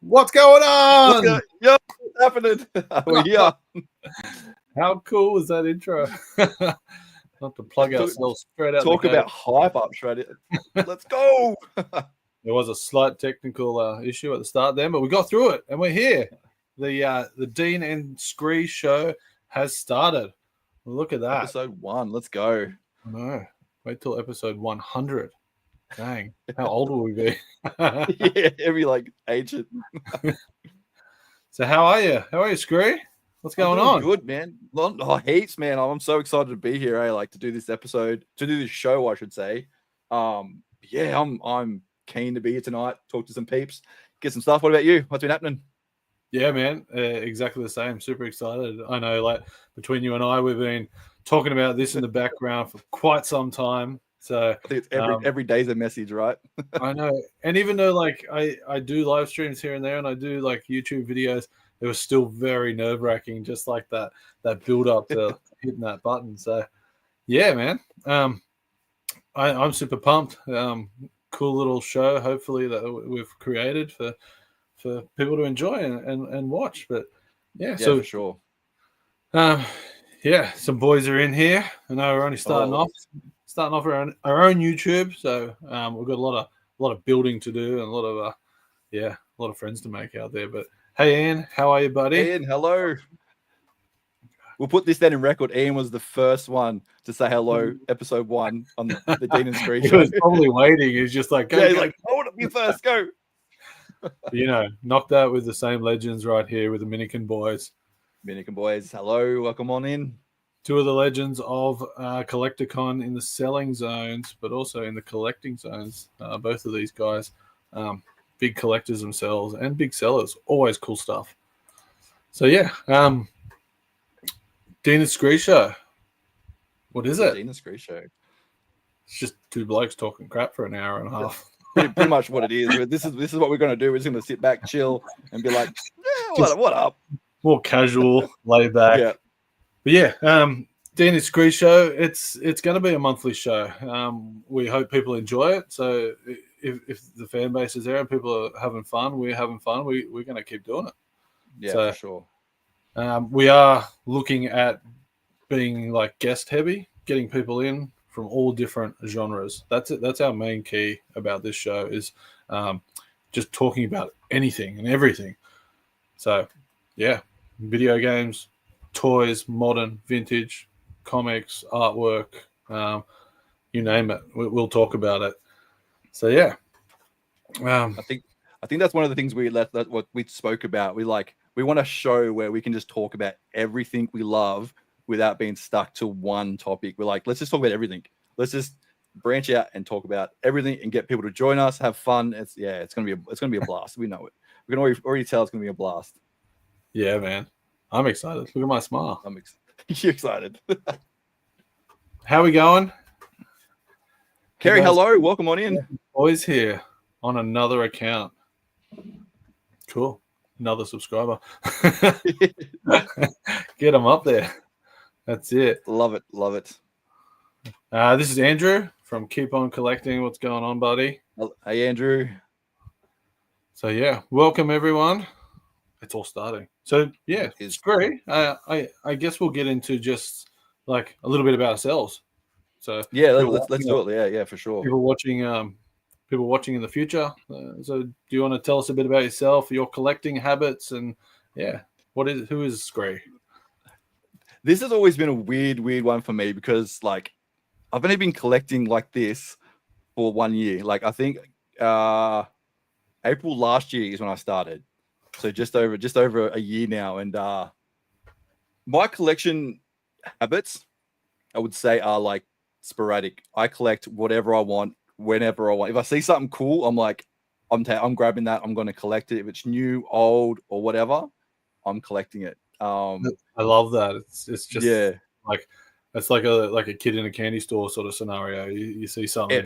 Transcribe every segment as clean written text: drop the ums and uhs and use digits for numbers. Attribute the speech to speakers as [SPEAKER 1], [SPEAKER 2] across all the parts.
[SPEAKER 1] What's going on?
[SPEAKER 2] What's happening? We're here.
[SPEAKER 1] How cool was that intro? Not to plug ourselves straight out.
[SPEAKER 2] Talk about hype up straight. Let's go.
[SPEAKER 1] There was a slight technical issue at the start then, but we got through it and we're here. The Dean and Skree show has started. Look at that.
[SPEAKER 2] Episode 1. Let's go.
[SPEAKER 1] No, wait till episode 100. Dang, how old will we be?
[SPEAKER 2] Yeah, every like ancient.
[SPEAKER 1] So how are you? How are you, Skree? What's going on?
[SPEAKER 2] Good, man. Heaps, man. I'm so excited to be here. Like to do this episode, to do this show, I should say. Yeah, I'm keen to be here tonight. Talk to some peeps, get some stuff. What about you? What's been happening?
[SPEAKER 1] Yeah, man, exactly the same. Super excited. I know, like between you and I, we've been talking about this in the background for quite some time. So
[SPEAKER 2] I think it's every day's a message, right?
[SPEAKER 1] I know. And even though like I do live streams here and there and I do like YouTube videos, it was still very nerve-wracking, just like that build up to hitting that button. So yeah, man. I'm super pumped. Cool little show, hopefully, that we've created for people to enjoy and watch. But yeah, so
[SPEAKER 2] for sure.
[SPEAKER 1] Yeah, some boys are in here. I know we're only starting off our own YouTube, so we've got a lot of building to do and a lot of friends to make out there. But hey, Ian, how are you, buddy?
[SPEAKER 2] Ian, hello. We'll put this then in record. Ian was the first one to say hello, episode 1 on the Dean and Skree show.
[SPEAKER 1] He was probably waiting. He's just like, go,
[SPEAKER 2] he's like, I want to be first. Go.
[SPEAKER 1] Knocked out with the same legends right here with the Minikin boys.
[SPEAKER 2] Minikin boys, hello, welcome on in.
[SPEAKER 1] Two of the legends of CollectorCon in the selling zones, but also in the collecting zones. Both of these guys, big collectors themselves and big sellers. Always cool stuff. So yeah, Dean and Skree show. What is it?
[SPEAKER 2] Dean and Skree show.
[SPEAKER 1] It's just two blokes talking crap for an hour and a half.
[SPEAKER 2] Pretty much what it is. This is what we're going to do. We're just going to sit back, chill, and be like, yeah, what up?
[SPEAKER 1] More casual, laid back.
[SPEAKER 2] Yeah.
[SPEAKER 1] But yeah, Dean and Skree show. It's going to be a monthly show. We hope people enjoy it. So if the fan base is there and people are having fun, we're having fun. We're going to keep doing it.
[SPEAKER 2] Yeah,
[SPEAKER 1] so,
[SPEAKER 2] for sure.
[SPEAKER 1] We are looking at being like guest heavy, getting people in from all different genres. That's it. That's our main key about this show is just talking about anything and everything. So yeah, video games, toys, modern, vintage, comics, artwork, you name it. We'll talk about it. So yeah,
[SPEAKER 2] I think that's one of the things what we spoke about. We want a show where we can just talk about everything we love without being stuck to one topic. We're like, let's just talk about everything. Let's just branch out and talk about everything and get people to join us, have fun. It's gonna be a blast. We know it. We can already tell it's gonna be a blast.
[SPEAKER 1] Yeah, man. I'm excited. Look at my smile.
[SPEAKER 2] You're excited.
[SPEAKER 1] How are we going?
[SPEAKER 2] Kerry, hello. Welcome on in.
[SPEAKER 1] Boys here on another account. Cool. Another subscriber. Get them up there. That's it.
[SPEAKER 2] Love it. Love it.
[SPEAKER 1] This is Andrew from Keep On Collecting. What's going on, buddy?
[SPEAKER 2] Hey, Andrew.
[SPEAKER 1] So, yeah, welcome, everyone. It's all starting. So, yeah, it's great. I guess we'll get into just like a little bit about ourselves. So,
[SPEAKER 2] yeah, let's do it. Yeah, for sure.
[SPEAKER 1] People watching in the future. So, do you want to tell us a bit about yourself, your collecting habits, and yeah, who is Skree?
[SPEAKER 2] This has always been a weird one for me because like I've only been collecting like this for 1 year. Like I think April last year is when I started. So just over a year now. And my collection habits, I would say, are like sporadic. I collect whatever I want, whenever I want. If I see something cool, I'm like, I'm grabbing that. I'm going to collect it. If it's new, old, or whatever, I'm collecting it.
[SPEAKER 1] I love that. It's just like it's like a kid in a candy store sort of scenario. You see something,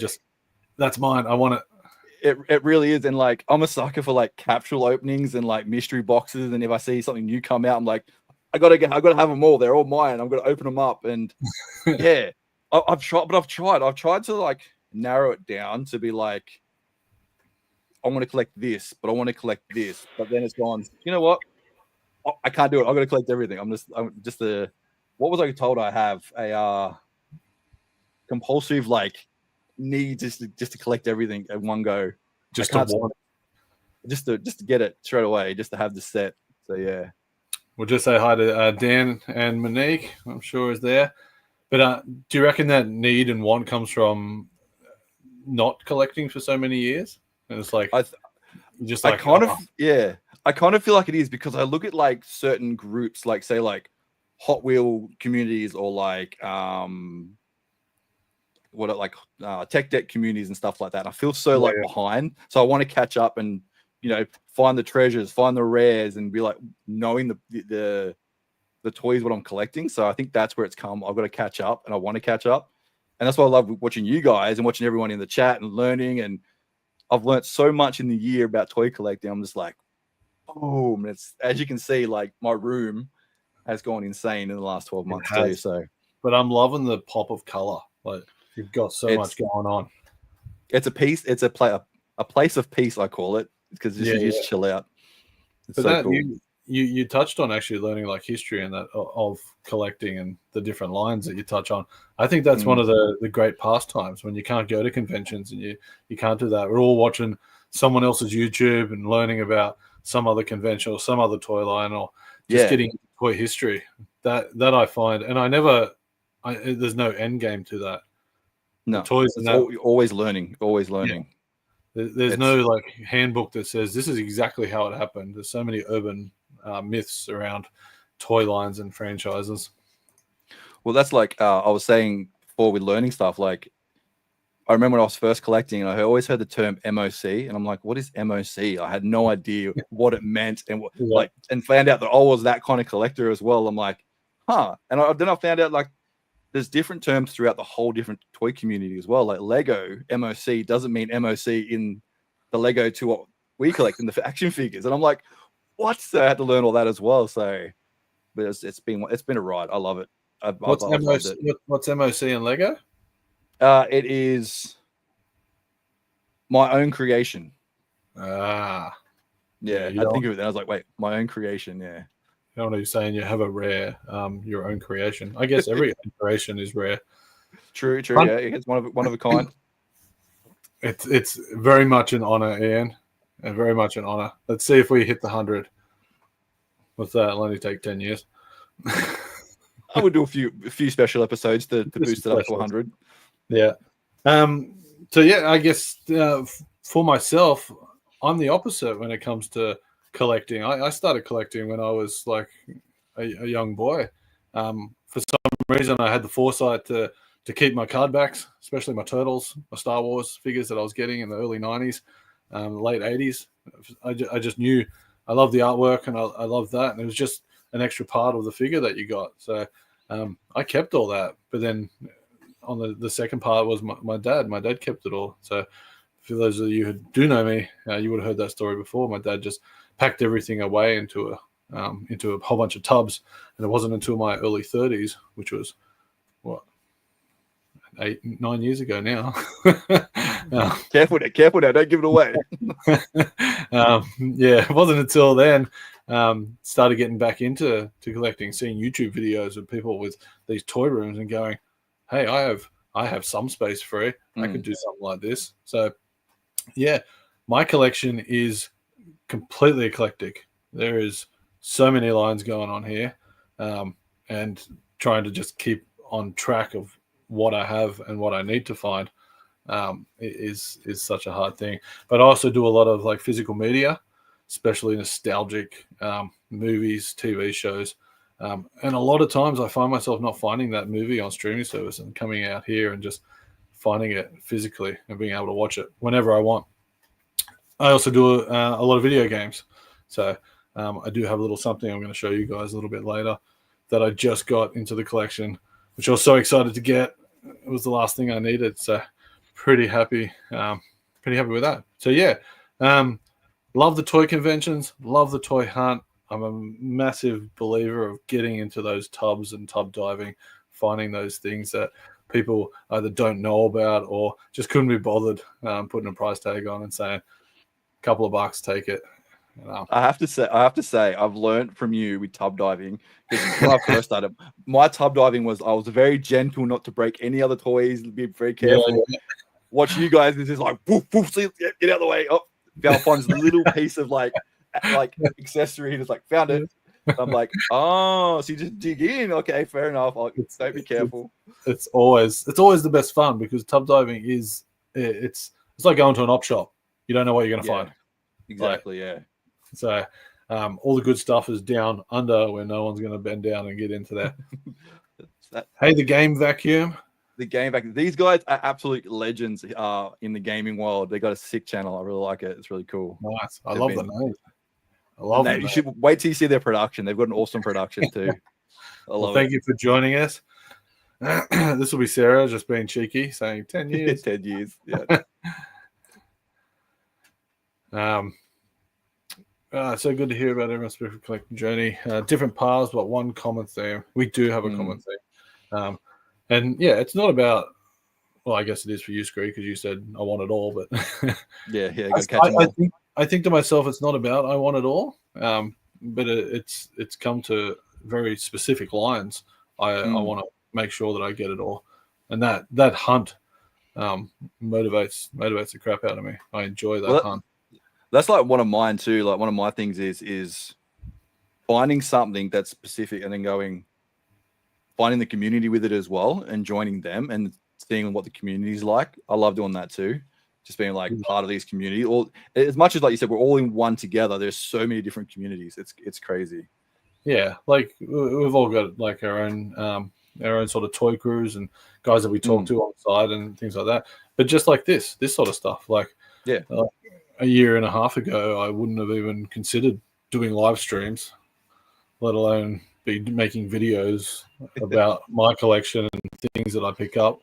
[SPEAKER 1] that's mine. I want it.
[SPEAKER 2] It really is. And like I'm a sucker for like capsule openings and like mystery boxes. And if I see something new come out, I'm like, I gotta have them all. They're all mine. I'm gonna open them up. And yeah, I've tried to like narrow it down to be like I want to collect this, but I want to collect this. But then it's gone, you know what? I can't do it. I'm going to collect everything. I'm just what was I told? I have a compulsive need just to collect everything at one go.
[SPEAKER 1] Just to
[SPEAKER 2] get it straight away, just to have the set. So yeah.
[SPEAKER 1] We'll just say hi to Dan and Monique. I'm sure is there. But do you reckon that need and want comes from not collecting for so many years? And it's like I
[SPEAKER 2] kind of feel like it is, because I look at like certain groups, like say like Hot Wheel communities, or like tech deck communities and stuff like that. I feel so behind, so I want to catch up and find the treasures, find the rares, and be like knowing the toys what I'm collecting. So I think that's where it's come. I've got to catch up, and I want to catch up, and that's why I love watching you guys and watching everyone in the chat and learning. And I've learned so much in the year about toy collecting. I'm just like, boom! It's, as you can see, like my room has gone insane in the last 12 months too. So,
[SPEAKER 1] but I'm loving the pop of color. Like you've got so much going on.
[SPEAKER 2] It's a piece. It's a place of peace, I call it, because you just chill out. It's
[SPEAKER 1] but
[SPEAKER 2] so
[SPEAKER 1] that,
[SPEAKER 2] cool.
[SPEAKER 1] You touched on actually learning like history and that of collecting and the different lines that you touch on. I think that's one of the great pastimes when you can't go to conventions and you can't do that. We're all watching someone else's YouTube and learning about some other convention or some other toy line, or just getting toy history. That I find, and there's no end game to that.
[SPEAKER 2] No,
[SPEAKER 1] the toys
[SPEAKER 2] and that, always learning. Yeah.
[SPEAKER 1] There's no like handbook that says this is exactly how it happened. There's so many urban myths around toy lines and franchises.
[SPEAKER 2] Well, that's like I was saying before with learning stuff. Like I remember when I was first collecting, and I always heard the term MOC, and I'm like, "What is MOC?" I had no idea what it meant, and and found out that I was that kind of collector as well. I'm like, huh. And then I found out like there's different terms throughout the whole different toy community as well. Like Lego MOC doesn't mean MOC in the Lego to what we collect in the action figures, and I'm like, what? So I had to learn all that as well. So, but it's been a ride. I love it.
[SPEAKER 1] What's MOC in Lego?
[SPEAKER 2] It is my own creation.
[SPEAKER 1] Yeah.
[SPEAKER 2] I think of it. And I was like, wait, my own creation. Yeah.
[SPEAKER 1] You don't know, you're saying you have a rare, your own creation. I guess every creation is rare.
[SPEAKER 2] True. Yeah, it's one of a kind.
[SPEAKER 1] It's very much an honor, Ian, and very much an honor. Let's see if we hit the 100. What's that? It'll only take 10 years.
[SPEAKER 2] I would do a few special episodes to boost it up to 100.
[SPEAKER 1] Yeah. So yeah, I guess for myself, I'm the opposite when it comes to collecting. I started collecting when I was like a young boy. For some reason, I had the foresight to keep my card backs, especially my Turtles, my Star Wars figures that I was getting in the early 90s, late 80s. I just knew I loved the artwork, and I loved that. And it was just an extra part of the figure that you got. So I kept all that. But then on the second part was my dad. My dad kept it all. So for those of you who do know me, you would have heard that story before. My dad just packed everything away into a whole bunch of tubs. And it wasn't until my early 30s, which was, 8-9 years ago now.
[SPEAKER 2] Careful now, don't give it away.
[SPEAKER 1] It wasn't until then started getting back into collecting, seeing YouTube videos of people with these toy rooms and going, hey, I have some space free. I could do something like this. So yeah, my collection is completely eclectic. There is so many lines going on here, and trying to just keep on track of what I have and what I need to find is such a hard thing. But I also do a lot of like physical media, especially nostalgic movies, TV shows. And a lot of times I find myself not finding that movie on streaming service and coming out here and just finding it physically and being able to watch it whenever I want. I also do a lot of video games. So I do have a little something I'm going to show you guys a little bit later that I just got into the collection, which I was so excited to get. It was the last thing I needed. So pretty happy with that. So yeah, love the toy conventions, love the toy hunt. I'm a massive believer of getting into those tubs and tub diving, finding those things that people either don't know about or just couldn't be bothered putting a price tag on and saying, couple of bucks, take it.
[SPEAKER 2] I have to say, I've learned from you with tub diving, because when I first started, my tub diving was, I was very gentle not to break any other toys, be very careful.
[SPEAKER 1] Yeah.
[SPEAKER 2] Watch you guys, this is like, woof, woof, see, get out of the way. Oh, found this little piece of like accessory, and it's like, found it. I'm like, oh, so you just dig in. Okay, fair enough. Don't be careful.
[SPEAKER 1] It's always the best fun, because tub diving is it's like going to an op shop. You don't know what you're going to find.
[SPEAKER 2] Exactly. Yeah.
[SPEAKER 1] So all the good stuff is down under, where no one's going to bend down and get into there. Hey, the game vacuum.
[SPEAKER 2] The game vacuum. These guys are absolute legends in the gaming world. They got a sick channel. I really like it. It's really cool.
[SPEAKER 1] Nice. I love the name. I love it.
[SPEAKER 2] You should wait till you see their production. They've got an awesome production too.
[SPEAKER 1] Thank you for joining us. This will be Sarah just being cheeky, saying 10 years.
[SPEAKER 2] 10 years. Yeah.
[SPEAKER 1] So good to hear about everyone's spiritual collecting journey. Different paths, but one common theme. We do have a common theme. And yeah, it's not about, well, I guess it is for you, Skree, because you said I want it all, but I think to myself, it's not about I want it all, but it's come to very specific lines. I want to make sure that I get it all, and that hunt motivates the crap out of me. I enjoy that hunt.
[SPEAKER 2] That's like one of mine too. Like one of my things is finding something that's specific and then finding the community with it as well and joining them and seeing what the community is like. I love doing that too. Just being like part of these community. Or as much as, like you said, we're all in one together. There's so many different communities. It's crazy.
[SPEAKER 1] Yeah, like we've all got like our own sort of toy crews and guys that we talk to on the side and things like that. But just like this sort of stuff, like a year and a half ago, I wouldn't have even considered doing live streams, let alone be making videos about my collection and things that I pick up.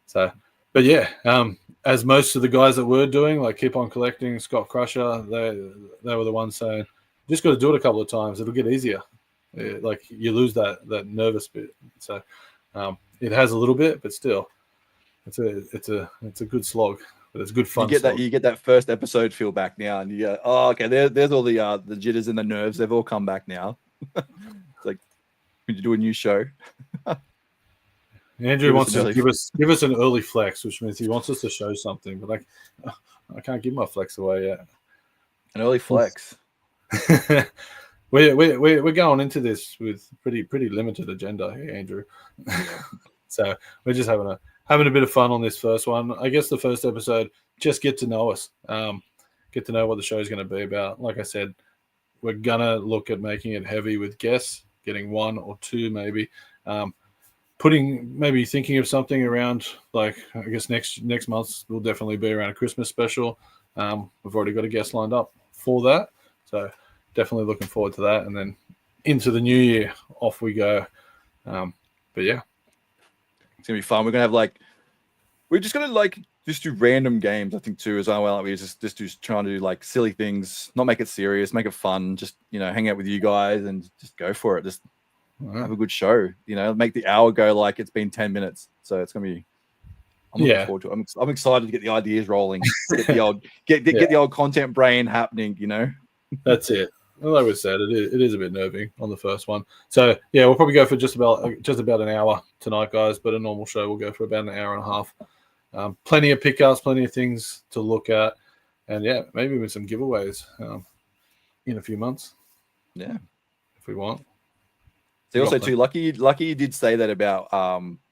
[SPEAKER 1] So, but yeah, as most of the guys that were doing, like Keep On Collecting, Scott Crusher, they were the ones saying, just got to do it a couple of times, it'll get easier. Like you lose that nervous bit. So it has a little bit, but still, it's a good slog. But it's good fun.
[SPEAKER 2] You get that first episode feel back now, and you go, oh, okay, there's all the jitters and the nerves. They've all come back now. It's like when you do a new show.
[SPEAKER 1] Andrew wants to give us an early flex, which means he wants us to show something, but I can't give my flex away yet.
[SPEAKER 2] An early flex.
[SPEAKER 1] We're going into this with pretty limited agenda here, Andrew. So we're just having a bit of fun on this first one. I guess the first episode, just get to know us, get to know what the show is going to be about. Like I said, we're gonna look at making it heavy with guests, getting one or two maybe. Thinking of something around, like, I guess next month will definitely be around a Christmas special. We've already got a guest lined up for that, so definitely looking forward to that. And then into the new year, off we go. But yeah,
[SPEAKER 2] it's gonna be fun. We're gonna have we're just gonna just do random games, I think too, as well. We just trying to do silly things, not make it serious, make it fun. Just hang out with you guys and just go for it. Just have a good show, make the hour go like it's been 10 minutes. So it's gonna be. I'm looking forward to it. I'm excited to get the ideas rolling, get the old content brain happening.
[SPEAKER 1] That's it. Well, like we said, it is a bit nerving on the first one. So yeah, we'll probably go for just about an hour tonight, guys. But a normal show will go for about an hour and a half. Plenty of pickups, plenty of things to look at, and yeah, maybe with some giveaways in a few months.
[SPEAKER 2] Yeah,
[SPEAKER 1] if we want.
[SPEAKER 2] So also too, lucky you did say that about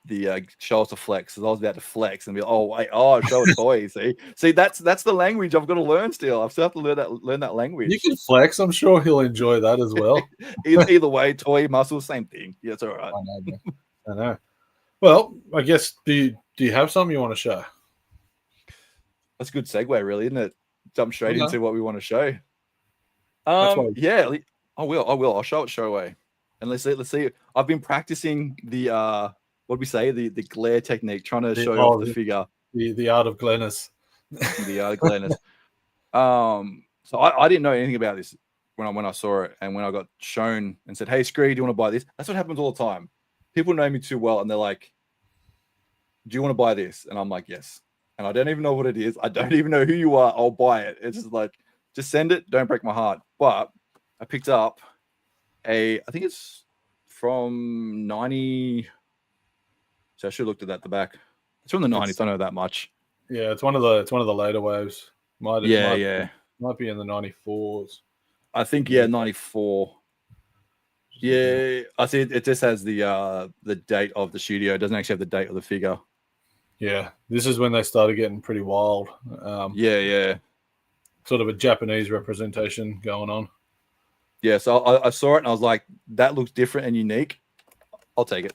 [SPEAKER 2] the show us a flex, because I was about to flex and be show a toy. see that's the language I've got to learn still. I still have to learn that language.
[SPEAKER 1] You can flex. I'm sure he'll enjoy that as well.
[SPEAKER 2] either way, toy, muscle, same thing. Yeah, it's all right.
[SPEAKER 1] I know. Well, I guess do you have something you want to show?
[SPEAKER 2] That's a good segue, really, isn't it? Jump straight into what we want to show. Yeah, I will. I'll show away. And let's see. I've been practicing the what do we say? The glare technique, trying to show off the figure.
[SPEAKER 1] The art of gleness.
[SPEAKER 2] The art of gleness. So I didn't know anything about this when I saw it, and when I got shown and said, "Hey, Skree, do you want to buy this?" That's what happens all the time. People know me too well, and they're like, "Do you want to buy this?" And I'm like, "Yes." And I don't even know what it is. I don't even know who you are. I'll buy it. It's just like, just send it. Don't break my heart. But I picked up I think it's from 90. So I should have looked at that at the back. It's from the 90s. I don't know that much.
[SPEAKER 1] Yeah, it's one of the later waves. Might be in the 94s.
[SPEAKER 2] I think 94. Yeah, I see. It just has the date of the studio. It doesn't actually have the date of the figure.
[SPEAKER 1] Yeah, this is when they started getting pretty wild.
[SPEAKER 2] Yeah.
[SPEAKER 1] Sort of a Japanese representation going on.
[SPEAKER 2] Yeah, so I saw it and I was like, that looks different and unique. I'll take it.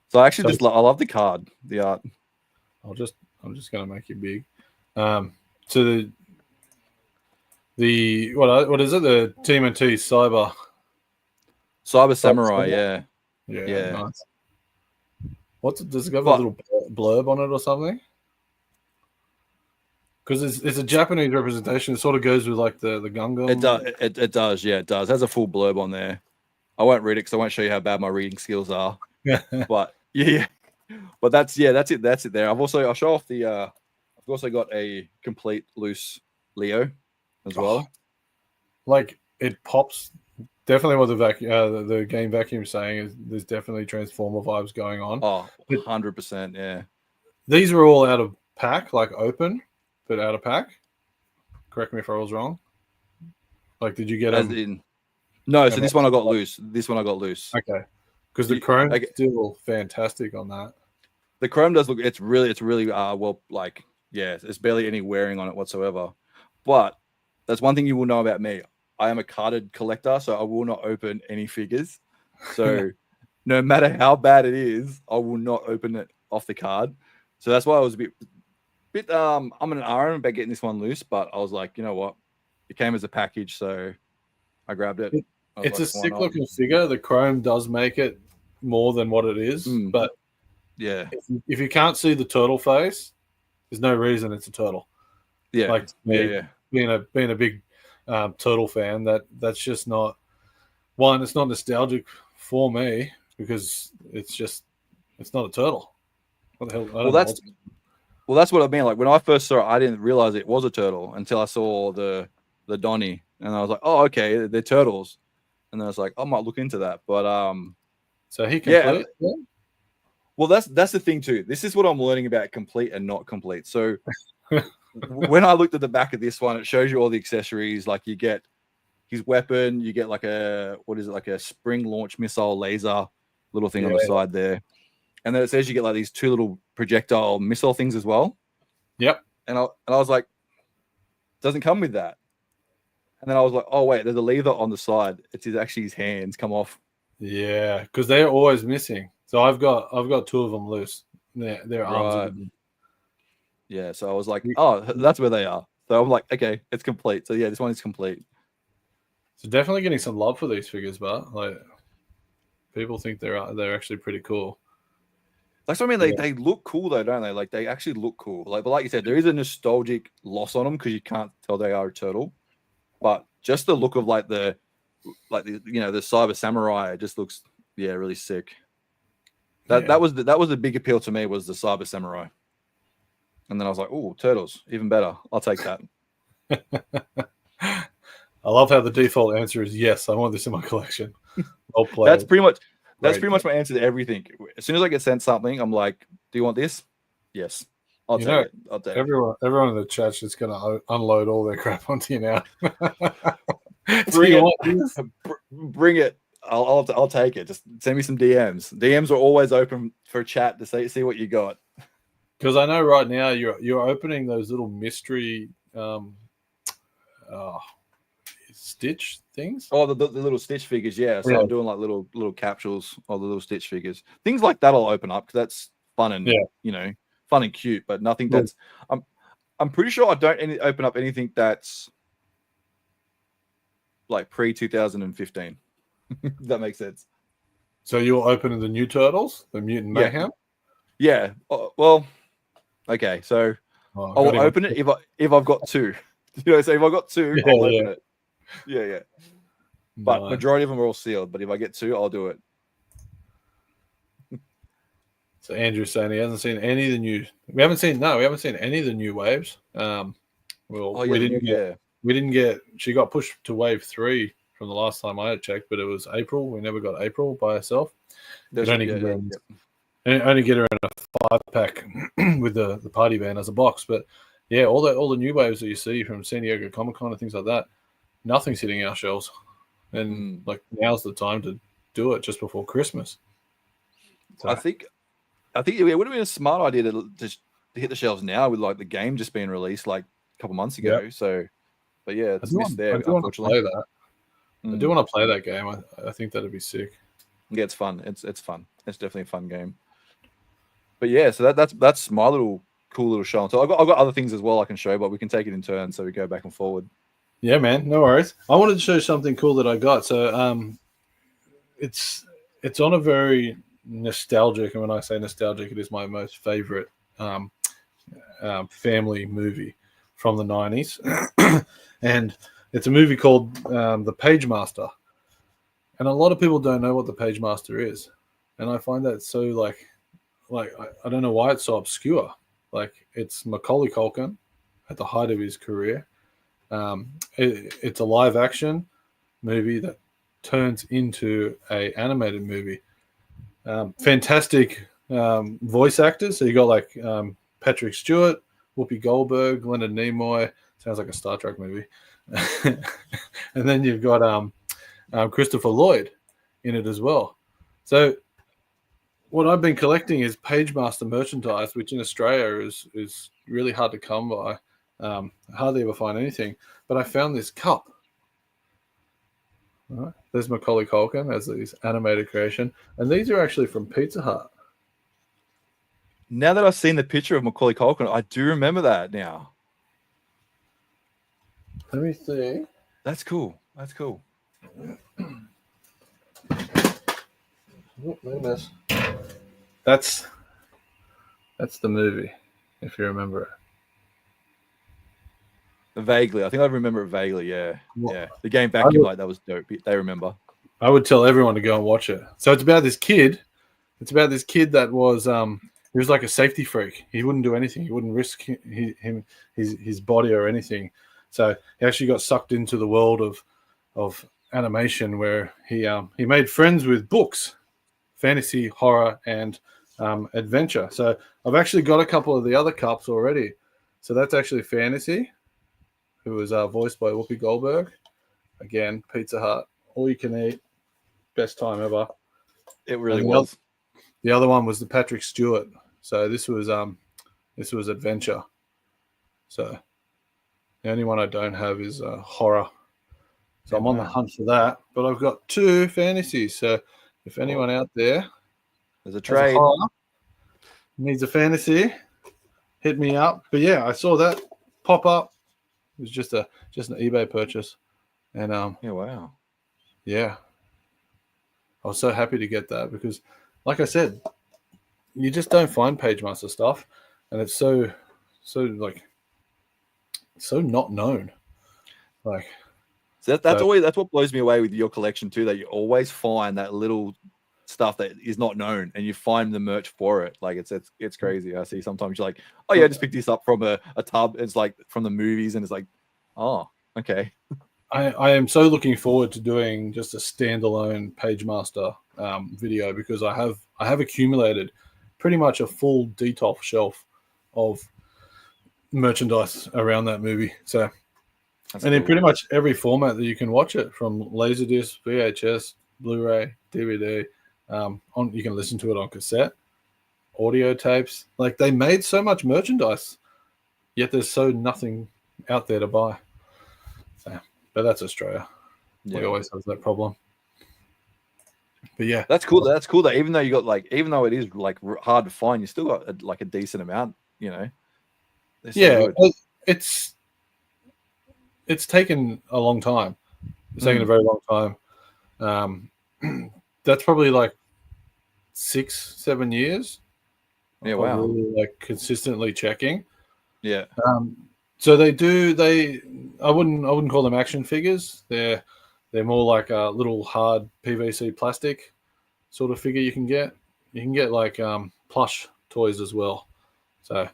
[SPEAKER 2] So I actually I love the card, the art.
[SPEAKER 1] I'm just gonna make you big. So the what is it? The TMNT Cyber
[SPEAKER 2] Samurai, yeah.
[SPEAKER 1] Nice. Does it have a little blurb on it or something? Because it's a Japanese representation. It sort of goes with like the Gungam.
[SPEAKER 2] It does. Yeah, it does. It has a full blurb on there. I won't read it because I won't show you how bad my reading skills are. But yeah. But that's it. That's it there. I'll show off the I've also got a complete loose Leo as well.
[SPEAKER 1] Like it pops. Definitely what the game vacuum is saying is there's definitely Transformer vibes going on.
[SPEAKER 2] Oh, 100%, yeah.
[SPEAKER 1] These are all out of pack, like open, but out of pack. Correct me if I was wrong. Like, did you get them?
[SPEAKER 2] No, so this one I got loose.
[SPEAKER 1] Okay. Because the chrome is still fantastic on that.
[SPEAKER 2] The chrome does look. It's really well. Like, yeah, there's barely any wearing on it whatsoever. But that's one thing you will know about me. I am a carded collector, so I will not open any figures. So no matter how bad it is, I will not open it off the card. So that's why I was a bit I'm an iron about getting this one loose, but I was like, you know what? It came as a package, so I grabbed it.
[SPEAKER 1] It's a sick looking figure. The chrome does make it more than what it is, but
[SPEAKER 2] yeah,
[SPEAKER 1] if you can't see the turtle face, there's no reason it's a turtle.
[SPEAKER 2] Yeah,
[SPEAKER 1] like me, being a big turtle fan, that's just not one. It's not nostalgic for me because it's not a turtle. What the hell?
[SPEAKER 2] That's what I mean. Like when I first saw it, I didn't realize it was a turtle until I saw the Donnie, and I was like, oh, okay, they're turtles. And then I was like, I might look into that. But
[SPEAKER 1] so he complete. Yeah.
[SPEAKER 2] Well, that's the thing too. This is what I'm learning about complete and not complete. So when I looked at the back of this one, it shows you all the accessories. Like you get his weapon, you get like a spring launch missile laser little thing on the side there. And then it says you get like these two little projectile missile things as well.
[SPEAKER 1] Yep.
[SPEAKER 2] And I was like, doesn't come with that. And then I was like, oh wait, there's a lever on the side. It's actually his hands come off.
[SPEAKER 1] Yeah, because they're always missing. So I've got two of them loose. Their arms.
[SPEAKER 2] Yeah, so I was like, oh, that's where they are. So I'm like, okay, it's complete. So yeah, this one is complete.
[SPEAKER 1] So definitely getting some love for these figures, but like people think they're actually pretty cool.
[SPEAKER 2] That's what I mean. They look cool though, don't they? Like they actually look cool. But like you said, there is a nostalgic loss on them because you can't tell they are a turtle. But just the look of the Cyber Samurai just looks really sick. That was the big appeal to me was the Cyber Samurai. And then I was like, oh, turtles, even better. I'll take that.
[SPEAKER 1] I love how the default answer is yes. I want this in my collection.
[SPEAKER 2] That's pretty much my answer to everything. As soon as I get sent something, I'm like, do you want this? Yes. I'll take it.
[SPEAKER 1] Everyone in the chat's just going to unload all their crap onto you now.
[SPEAKER 2] Bring it. I'll take it. Just send me some DMs. DMs are always open for chat to see what you got.
[SPEAKER 1] Because I know right now you're opening those little mystery Stitch things.
[SPEAKER 2] Oh, the little Stitch figures, yeah. So I'm doing like little capsules of the little Stitch figures. Things like that I'll open up because that's fun and fun and cute, but nothing that's I'm pretty sure I don't open up anything that's like pre-2015. That makes sense.
[SPEAKER 1] So you'll open the new Turtles, the Mutant Mayhem?
[SPEAKER 2] Yeah. Well, okay. So I'll open it if I've got two. So if I've got two, I'll open it. Yeah. But majority of them are all sealed. But if I get two, I'll do it.
[SPEAKER 1] So Andrew's saying he hasn't seen any of the new. We haven't seen any of the new waves. Well,
[SPEAKER 2] Oh, yeah.
[SPEAKER 1] we didn't get. She got pushed to wave 3 from the last time I had checked, but it was April. We never got April by herself. Could only get her in a 5-pack with the party band as a box. But yeah, all the new waves that you see from San Diego Comic-Con and things like that, nothing's hitting our shelves. And like now's the time to do it just before Christmas. So,
[SPEAKER 2] I think it would have been a smart idea to just hit the shelves now with like the game just being released like a couple months ago.
[SPEAKER 1] Yep.
[SPEAKER 2] So, but yeah, it's missed there.
[SPEAKER 1] I do want to play that. I do want to play that game. I think that'd be sick.
[SPEAKER 2] Yeah, it's fun. It's fun. It's definitely a fun game. But yeah, so that's my little cool little show. So I've got other things as well I can show, but we can take it in turn so we go back and forward.
[SPEAKER 1] Yeah, man, no worries. I wanted to show something cool that I got. So it's on a very nostalgic, and when I say nostalgic, it is my most favorite family movie from the 90s. And it's a movie called The Page Master. And a lot of people don't know what the Page Master is. And I find that so like I don't know why it's so obscure. Like, it's Macaulay Culkin at the height of his career. It's a live action movie that turns into a animated movie. Fantastic voice actors. So you got like Patrick Stewart, Whoopi Goldberg, Leonard Nimoy. Sounds like a Star Trek movie. And then you've got Christopher Lloyd in it as well. So what I've been collecting is Page Master merchandise, which in Australia is really hard to come by. Hardly ever find anything. But I found this cup. All right. There's Macaulay Culkin as his animated creation. And these are actually from Pizza Hut.
[SPEAKER 2] Now that I've seen the picture of Macaulay Culkin, I do remember that now.
[SPEAKER 1] Let me see.
[SPEAKER 2] That's cool. That's cool.
[SPEAKER 1] Oh, look at this. That's the movie, if you remember it.
[SPEAKER 2] Vaguely. I think I remember it vaguely, yeah.
[SPEAKER 1] Well,
[SPEAKER 2] yeah. The game Vacuum Light, that was dope. They remember.
[SPEAKER 1] I would tell everyone to go and watch it. So it's about this kid. It's about this kid that was he was like a safety freak. He wouldn't do anything. He wouldn't risk his body or anything. So he actually got sucked into the world of animation, where he made friends with books, fantasy, horror, and adventure. So I've actually got a couple of the other cups already. So that's actually Fantasy, who was voiced by Whoopi Goldberg. Again, Pizza Hut, all you can eat, best time ever.
[SPEAKER 2] It really was.
[SPEAKER 1] The other one was the Patrick Stewart. So this was Adventure. So the only one I don't have is horror. So I'm on the hunt for that. But I've got 2 fantasies. So if anyone out there
[SPEAKER 2] there's a trade
[SPEAKER 1] needs a fantasy, hit me up. But yeah, I saw that pop up. It was just an eBay purchase. And
[SPEAKER 2] yeah, wow.
[SPEAKER 1] Yeah. I was so happy to get that because, like I said, you just don't find Page Master stuff, and it's so not known. Like,
[SPEAKER 2] so that's what blows me away with your collection too. That you always find that little stuff that is not known, and you find the merch for it. Like it's crazy. I see sometimes you're like, oh yeah, I just picked this up from a tub. It's like from the movies, and it's like, oh, okay.
[SPEAKER 1] I am so looking forward to doing just a standalone Page Master video, because I have accumulated pretty much a full DTOF shelf of merchandise around that movie. So, in pretty much every format that you can watch it, from Laserdisc, VHS, Blu-ray, DVD. You can listen to it on cassette, audio tapes. Like, they made so much merchandise, yet there's nothing out there to buy. So, but that's Australia. Yeah. We always have that problem. But yeah,
[SPEAKER 2] that's cool. That's cool that even though it is like hard to find, you still got a decent amount. You know.
[SPEAKER 1] Yeah, it's taken a long time. It's taken a very long time. That's probably like 6-7 years.
[SPEAKER 2] Yeah, wow.
[SPEAKER 1] Really, like, consistently checking.
[SPEAKER 2] Yeah.
[SPEAKER 1] So I wouldn't call them action figures. They're more like a little hard PVC plastic sort of figure you can get. You can get like plush toys as well. So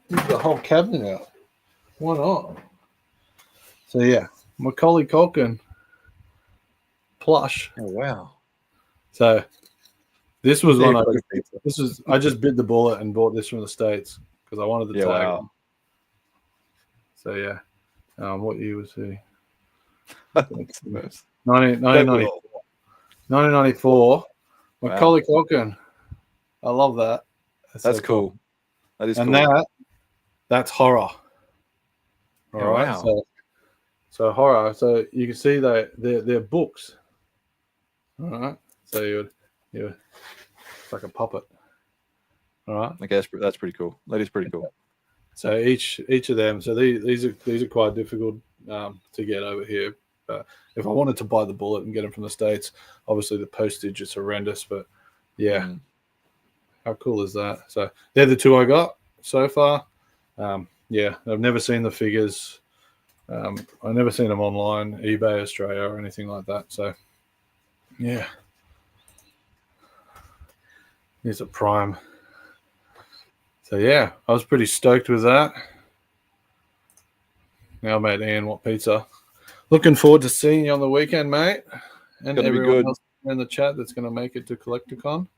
[SPEAKER 1] the whole cabinet out. Why not? So yeah, Macaulay Culkin plush.
[SPEAKER 2] Oh wow.
[SPEAKER 1] So this was one I just bit the bullet and bought this from the States because I wanted the tag.
[SPEAKER 2] Wow.
[SPEAKER 1] So yeah, what year was he?
[SPEAKER 2] 1994.
[SPEAKER 1] 1994. Macaulay Culkin. I love that.
[SPEAKER 2] That's so cool. That is
[SPEAKER 1] and
[SPEAKER 2] cool.
[SPEAKER 1] That's horror. All right.
[SPEAKER 2] Wow.
[SPEAKER 1] So horror. So you can see that they're books. All right. So you it's like a puppet. All right.
[SPEAKER 2] Okay, that's pretty cool. That is pretty cool.
[SPEAKER 1] So each of them. So these are quite difficult to get over here. But if I wanted to buy the bullet and get them from the States, obviously the postage is horrendous. But yeah, how cool is that? So they're the two I got so far. Yeah, I've never seen the figures. I've never seen them online, eBay Australia or anything like that. So yeah, here's a prime. So yeah, I was pretty stoked with that. Now, mate, Ian, what pizza? Looking forward to seeing you on the weekend, mate, and everyone else in the chat that's going to make it to Collecticon.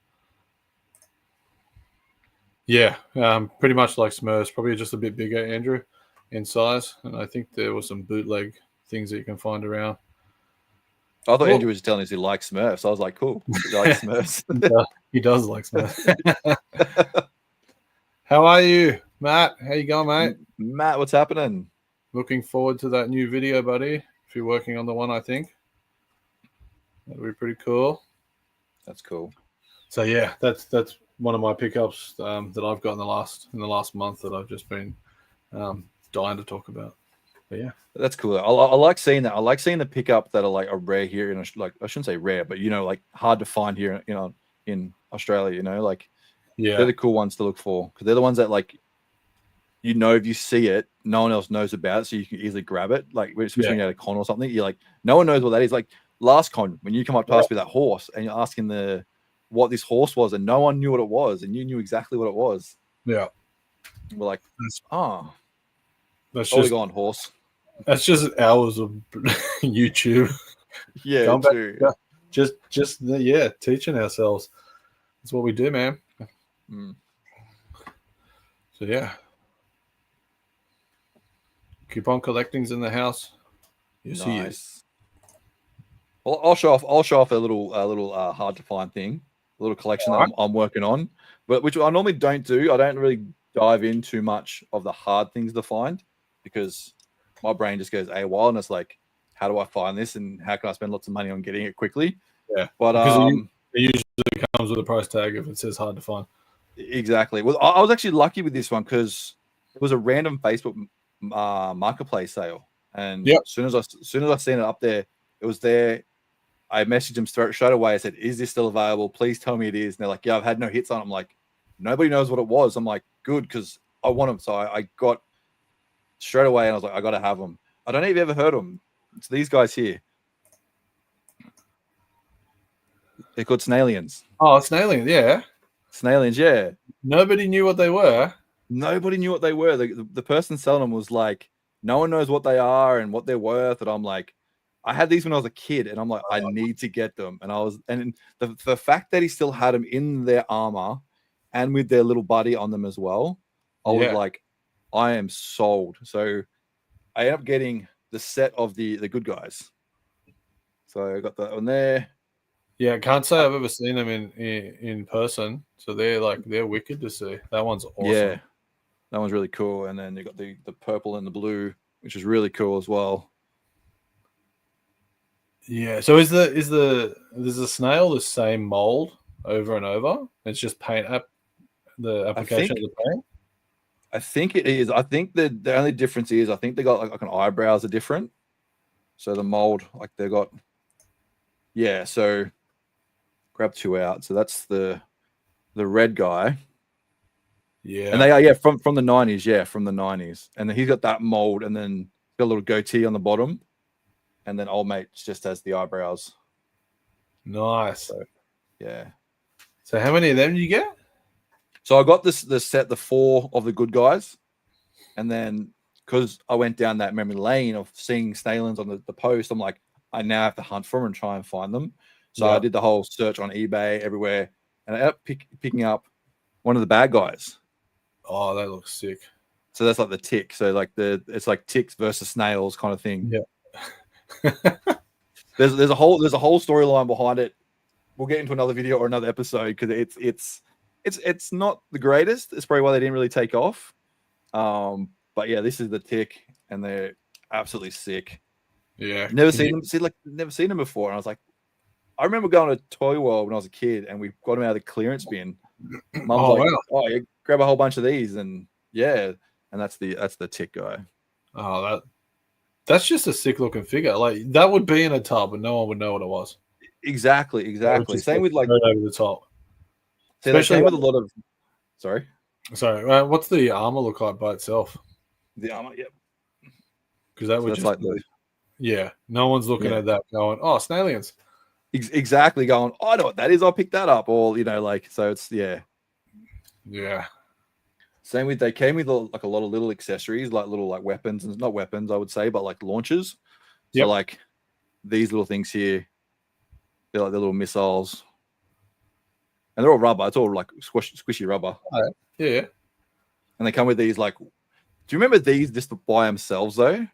[SPEAKER 1] Yeah, pretty much like Smurfs, probably just a bit bigger, Andrew, in size. And I think there were some bootleg things that you can find around.
[SPEAKER 2] I thought Andrew was telling us he likes Smurfs. I was like, cool. He likes Smurfs.
[SPEAKER 1] He does like Smurfs. How are you, Matt? How you going, mate?
[SPEAKER 2] Matt, what's happening?
[SPEAKER 1] Looking forward to that new video, buddy. If you're working on the one, I think that'll be pretty cool.
[SPEAKER 2] That's cool.
[SPEAKER 1] So yeah, that's one of my pickups that I've got in the last month that I've just been dying to talk about. But yeah,
[SPEAKER 2] that's cool. I like seeing that. I like seeing the pickup that are rare here in like I shouldn't say rare, but like hard to find here, in Australia.
[SPEAKER 1] Yeah,
[SPEAKER 2] they're the cool ones to look for because they're the ones that if you see it, no one else knows about it, so you can easily grab it. Like especially when you're at a con or something, you're like, no one knows what that is. Like last con when you come up to us with that horse and you're asking what this horse was, and no one knew what it was, and you knew exactly what it was.
[SPEAKER 1] Yeah,
[SPEAKER 2] we're like,
[SPEAKER 1] that's
[SPEAKER 2] polygon horse.
[SPEAKER 1] That's just hours of YouTube.
[SPEAKER 2] Yeah, true.
[SPEAKER 1] Just teaching ourselves. That's what we do, man. So yeah, coupon collecting's in the house.
[SPEAKER 2] Yes, nice. Well, I'll show off a little hard to find thing, a little collection that I'm working on, but which I normally don't do. I don't really dive in too much of the hard things to find because my brain just goes AWOL and it's like, how do I find this and how can I spend lots of money on getting it quickly?
[SPEAKER 1] Yeah,
[SPEAKER 2] but
[SPEAKER 1] it usually comes with a price tag if it says hard to find.
[SPEAKER 2] Exactly. Well, I was actually lucky with this one because it was a random Facebook marketplace sale, and as soon as I seen it up there, it was there. I messaged them straight away. I said, "Is this still available? Please tell me it is." And they're like, "Yeah, I've had no hits on." I'm like, "Nobody knows what it was." I'm like, "Good," because I want them. So I got straight away, and I was like, "I got to have them." I don't know if you've ever heard of them. It's these guys here. They're called Snailians.
[SPEAKER 1] Oh, Snailians, yeah.
[SPEAKER 2] Snailians, yeah.
[SPEAKER 1] Nobody knew what they were.
[SPEAKER 2] Nobody knew what they were. The person selling them was like, no one knows what they are and what they're worth. And I'm like, I had these when I was a kid, and I'm like, I need to get them. And the fact that he still had them in their armor and with their little buddy on them as well, I was like, I am sold. So I ended up getting the set of the good guys. So I got that one there.
[SPEAKER 1] Yeah, I can't say I've ever seen them in person. So they're wicked to see. That one's awesome.
[SPEAKER 2] Yeah, that one's really cool. And then you got the purple and the blue, which is really cool as well.
[SPEAKER 1] Yeah. So is the snail the same mold over and over? It's just the application of the paint.
[SPEAKER 2] I think it is. I think the only difference is I think they got like an eyebrows are different. So the mold, like they got, so grab two out. So that's the red guy.
[SPEAKER 1] Yeah.
[SPEAKER 2] And they are, from the 90s. Yeah, from the 90s. And then he's got that mold and then got a little goatee on the bottom. And then old mate just has the eyebrows.
[SPEAKER 1] Nice.
[SPEAKER 2] So, yeah.
[SPEAKER 1] So how many of them do you get?
[SPEAKER 2] So I got the set, the 4 of the good guys, and then because I went down that memory lane of seeing Stalins on the post, I'm like, I now have to hunt for them and try and find them. So I did the whole search on eBay everywhere, and I ended up picking up one of the bad guys.
[SPEAKER 1] Oh, that looks sick.
[SPEAKER 2] So that's like the tick. So like it's like ticks versus snails kind of thing.
[SPEAKER 1] Yeah.
[SPEAKER 2] there's a whole storyline behind it. We'll get into another video or another episode because it's not the greatest. It's probably why they didn't really take off. But yeah, this is the tick, and they're absolutely sick.
[SPEAKER 1] Yeah,
[SPEAKER 2] never seen them before. And I was like, I remember going to Toy World when I was a kid, and we got them out of the clearance bin. Mum's like, wow. Oh, yeah, grab a whole bunch of these, and yeah, and that's the tick guy.
[SPEAKER 1] Oh, that's just a sick looking figure. Like that would be in a tub, and no one would know what it was.
[SPEAKER 2] Exactly. Same with like
[SPEAKER 1] over the top.
[SPEAKER 2] Especially with a lot of. Sorry.
[SPEAKER 1] What's the armor look like by itself?
[SPEAKER 2] The armor, yep.
[SPEAKER 1] Because that would just like no one's looking at that going, oh, Snailians.
[SPEAKER 2] Exactly, going, oh, I know what that is. I'll pick that up, or so it's
[SPEAKER 1] yeah.
[SPEAKER 2] Same with they came with like a lot of little accessories, like little like weapons, and not weapons, I would say, but like launchers. So like these little things here, they're like the little missiles, and they're all rubber. It's all like squishy rubber.
[SPEAKER 1] Oh, yeah.
[SPEAKER 2] And they come with these like. Do you remember these just by themselves though?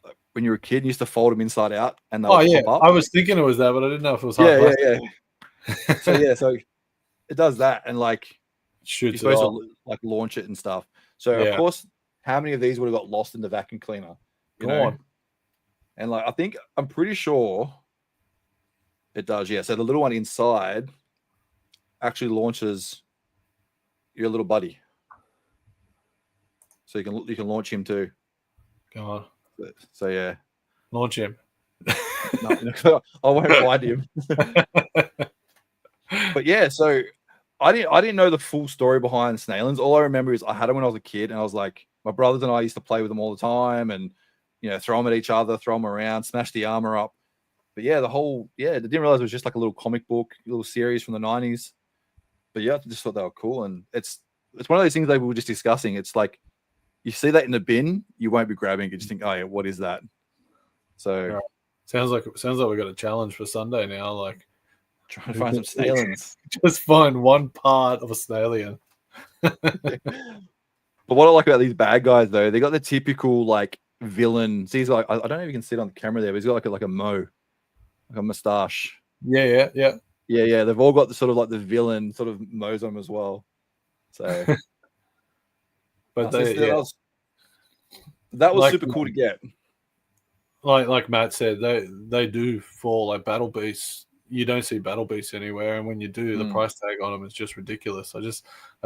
[SPEAKER 2] Like, when you were a kid, you used to fold them inside out, and they'll pop up.
[SPEAKER 1] I was thinking it was that, but I didn't know if it was.
[SPEAKER 2] So it does that, and like
[SPEAKER 1] shoots
[SPEAKER 2] you're supposed to like launch it and stuff. So of course, how many of these would have got lost in the vacuum cleaner? You know? And like I'm pretty sure it does. Yeah. So the little one inside actually launches your little buddy. So you can launch him too.
[SPEAKER 1] Go on.
[SPEAKER 2] So yeah,
[SPEAKER 1] launch him.
[SPEAKER 2] No, I won't find him. But yeah, so I didn't know the full story behind Snailins. All I remember is I had them when I was a kid, and I was like, my brothers and I used to play with them all the time, and throw them at each other, throw them around, smash the armor up. But yeah, they didn't realize it was just like a little comic book, little series from the 90s. But yeah, I just thought they were cool, and it's one of those things that we were just discussing. It's like you see that in the bin, you won't be grabbing it. You just think, oh yeah, what is that? So
[SPEAKER 1] sounds like we got a challenge for Sunday now. Like
[SPEAKER 2] trying to find some Snailins.
[SPEAKER 1] Just find one part of a Snailian.
[SPEAKER 2] But what I like about these bad guys though, they got the typical like villain. See, he's like I don't know if you can see it on the camera there, but he's got like a mustache.
[SPEAKER 1] Yeah.
[SPEAKER 2] They've all got the sort of like the villain sort of nose on them as well. So,
[SPEAKER 1] but
[SPEAKER 2] that was super cool to get.
[SPEAKER 1] Like Matt said, they do fall like battle beasts. You don't see battle beasts anywhere, and when you do, the price tag on them is just ridiculous. I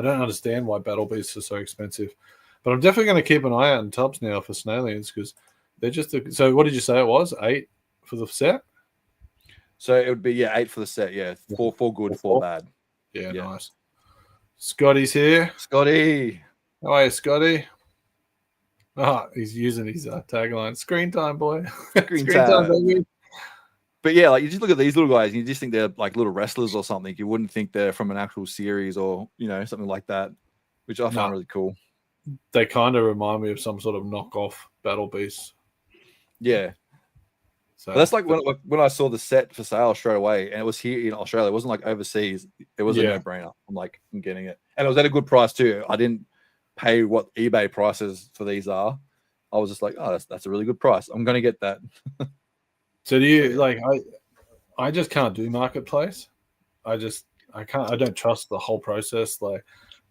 [SPEAKER 1] don't understand why battle beasts are so expensive. But I'm definitely going to keep an eye out in tubs now for Snailians because they're just. So what did you say it was? 8 for the set.
[SPEAKER 2] So it would be 8 for the set. Yeah, 4 good, 4 bad.
[SPEAKER 1] Yeah, nice. Scotty's here.
[SPEAKER 2] Scotty,
[SPEAKER 1] how are you, Scotty? Oh, he's using his tagline. Screen time, boy.
[SPEAKER 2] Screen time, baby. But yeah, like you just look at these little guys and you just think they're like little wrestlers or something. You wouldn't think they're from an actual series or something like that, which I found really cool.
[SPEAKER 1] They kind of remind me of some sort of knockoff battle beast.
[SPEAKER 2] Yeah. So that's like when I saw the set for sale straight away, and it was here in Australia. It wasn't like overseas. It was a no-brainer. I'm like, I'm getting it, and it was at a good price too. I didn't pay what eBay prices for these are. I was just like, oh, that's a really good price. I'm gonna get that.
[SPEAKER 1] So do you like? I just can't do marketplace. I don't trust the whole process. Like,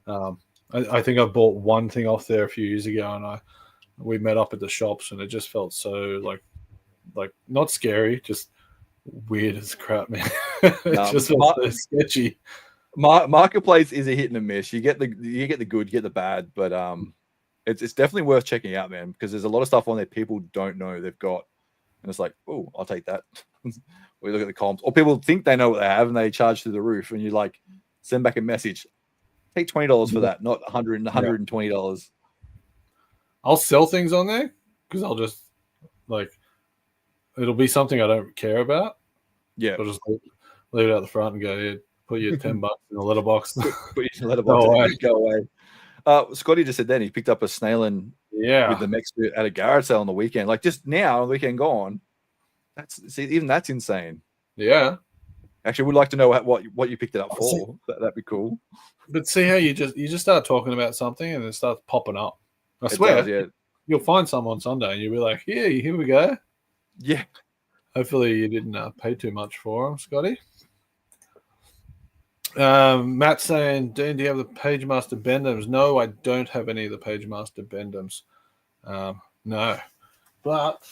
[SPEAKER 1] I think I bought one thing off there a few years ago, and we met up at the shops, and it just felt so like not scary, just weird as crap, man. It just felt so sketchy.
[SPEAKER 2] Marketplace is a hit and a miss. You get the good, you get the bad, but it's definitely worth checking out, man, because there's a lot of stuff on there people don't know they've got, and it's like, oh, I'll take that. We look at the comps, or people think they know what they have and they charge through the roof, and you like send back a message, take $20 for that, not $120.
[SPEAKER 1] I'll sell things on there because I'll just like it'll be something I don't care about.
[SPEAKER 2] Yeah,
[SPEAKER 1] I'll just leave it out the front and go, yeah, Put your $10 in the letterbox.
[SPEAKER 2] Put your letterbox. Go away. Scotty just said then he picked up a Snailin with the mech suit at a garage sale on the weekend. Like just now, on the weekend gone. Even that's insane.
[SPEAKER 1] Yeah.
[SPEAKER 2] Actually, would like to know what you picked it up for. That'd be cool.
[SPEAKER 1] But see how you just start talking about something and it starts popping up. I swear, you'll find some on Sunday and you'll be like, "Yeah, here we go."
[SPEAKER 2] Yeah.
[SPEAKER 1] Hopefully you didn't pay too much for them, Scotty. Matt's saying, "Dean, do you have the Pagemaster Bendums?" No, I don't have any of the Pagemaster Bendums. No, but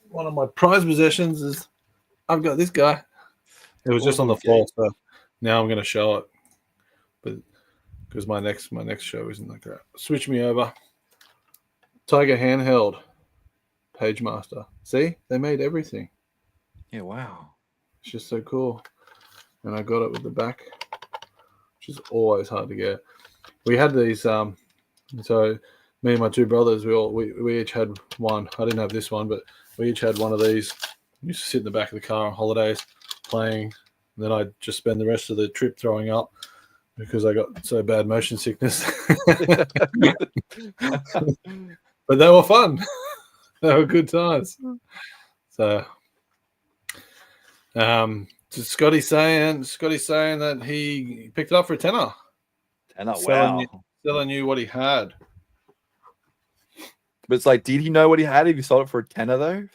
[SPEAKER 1] one of my prized possessions is I've got this guy. It was just on the floor, so now I'm going to show it. But because my next show isn't like that. Switch me over. Tiger handheld, Pagemaster. See, they made everything.
[SPEAKER 2] Yeah, wow.
[SPEAKER 1] It's just so cool. And I got it with the back, which is always hard to get. We had these. So me and my two brothers, we each had one. I didn't have this one, but we each had one of these. We used to sit in the back of the car on holidays playing. And then I'd just spend the rest of the trip throwing up because I got so bad motion sickness. But they were fun. They were good times. So, Scotty saying that he picked it up for a tenner.
[SPEAKER 2] Wow.
[SPEAKER 1] Selling you what he had.
[SPEAKER 2] But it's like, did he know what he had if he sold it for a tenner though?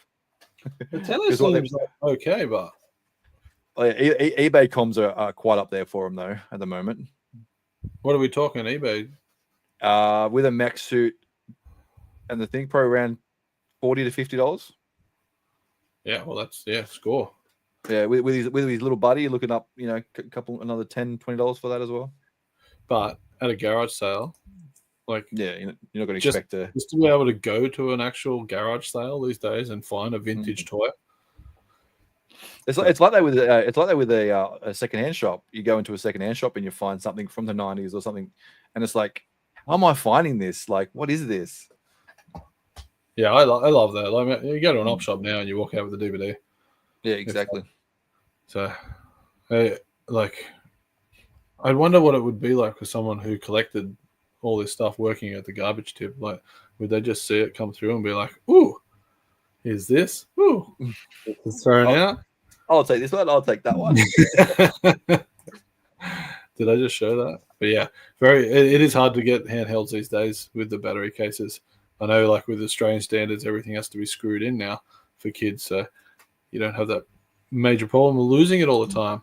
[SPEAKER 1] The tenner seems okay, but
[SPEAKER 2] eBay comms are quite up there for him though at the moment.
[SPEAKER 1] What are we talking eBay?
[SPEAKER 2] With a mech suit and the thing, probably around $40 to $50.
[SPEAKER 1] Yeah, well, score.
[SPEAKER 2] Yeah, with his little buddy, looking up, another $10, $20 for that as well.
[SPEAKER 1] But at a garage sale, like
[SPEAKER 2] you're not going to expect
[SPEAKER 1] just to be able to go to an actual garage sale these days and find a vintage toy.
[SPEAKER 2] It's like that with a secondhand shop. You go into a secondhand shop and you find something from the 90s or something, and it's like, how am I finding this? Like, what is this?
[SPEAKER 1] Yeah, I love that. Like, you go to an op shop now and you walk out with the DVD.
[SPEAKER 2] Yeah, exactly.
[SPEAKER 1] So, I wonder what it would be like for someone who collected all this stuff working at the garbage tip. Like, would they just see it come through and be like, "Ooh, here's this. Ooh, it's thrown out.
[SPEAKER 2] I'll take this one. I'll take that one."
[SPEAKER 1] Did I just show that? But yeah, it is hard to get handhelds these days with the battery cases. I know, like with Australian standards, everything has to be screwed in now for kids, so you don't have that major problem of losing it all the time.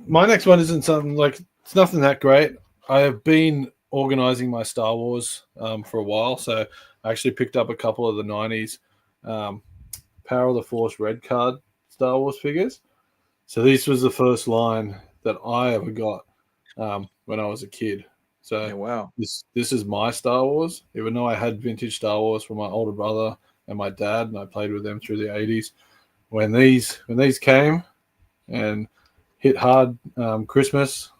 [SPEAKER 1] My next one isn't something it's nothing that great. I have been organizing my Star Wars for a while, so I actually picked up a couple of the 90s Power of the Force red card Star Wars figures. So this was the first line that I ever got when I was a kid. So
[SPEAKER 2] wow,
[SPEAKER 1] this is my Star Wars. Even though I had vintage Star Wars from my older brother and my dad, and I played with them through the 80s. When these came and hit hard, Christmas,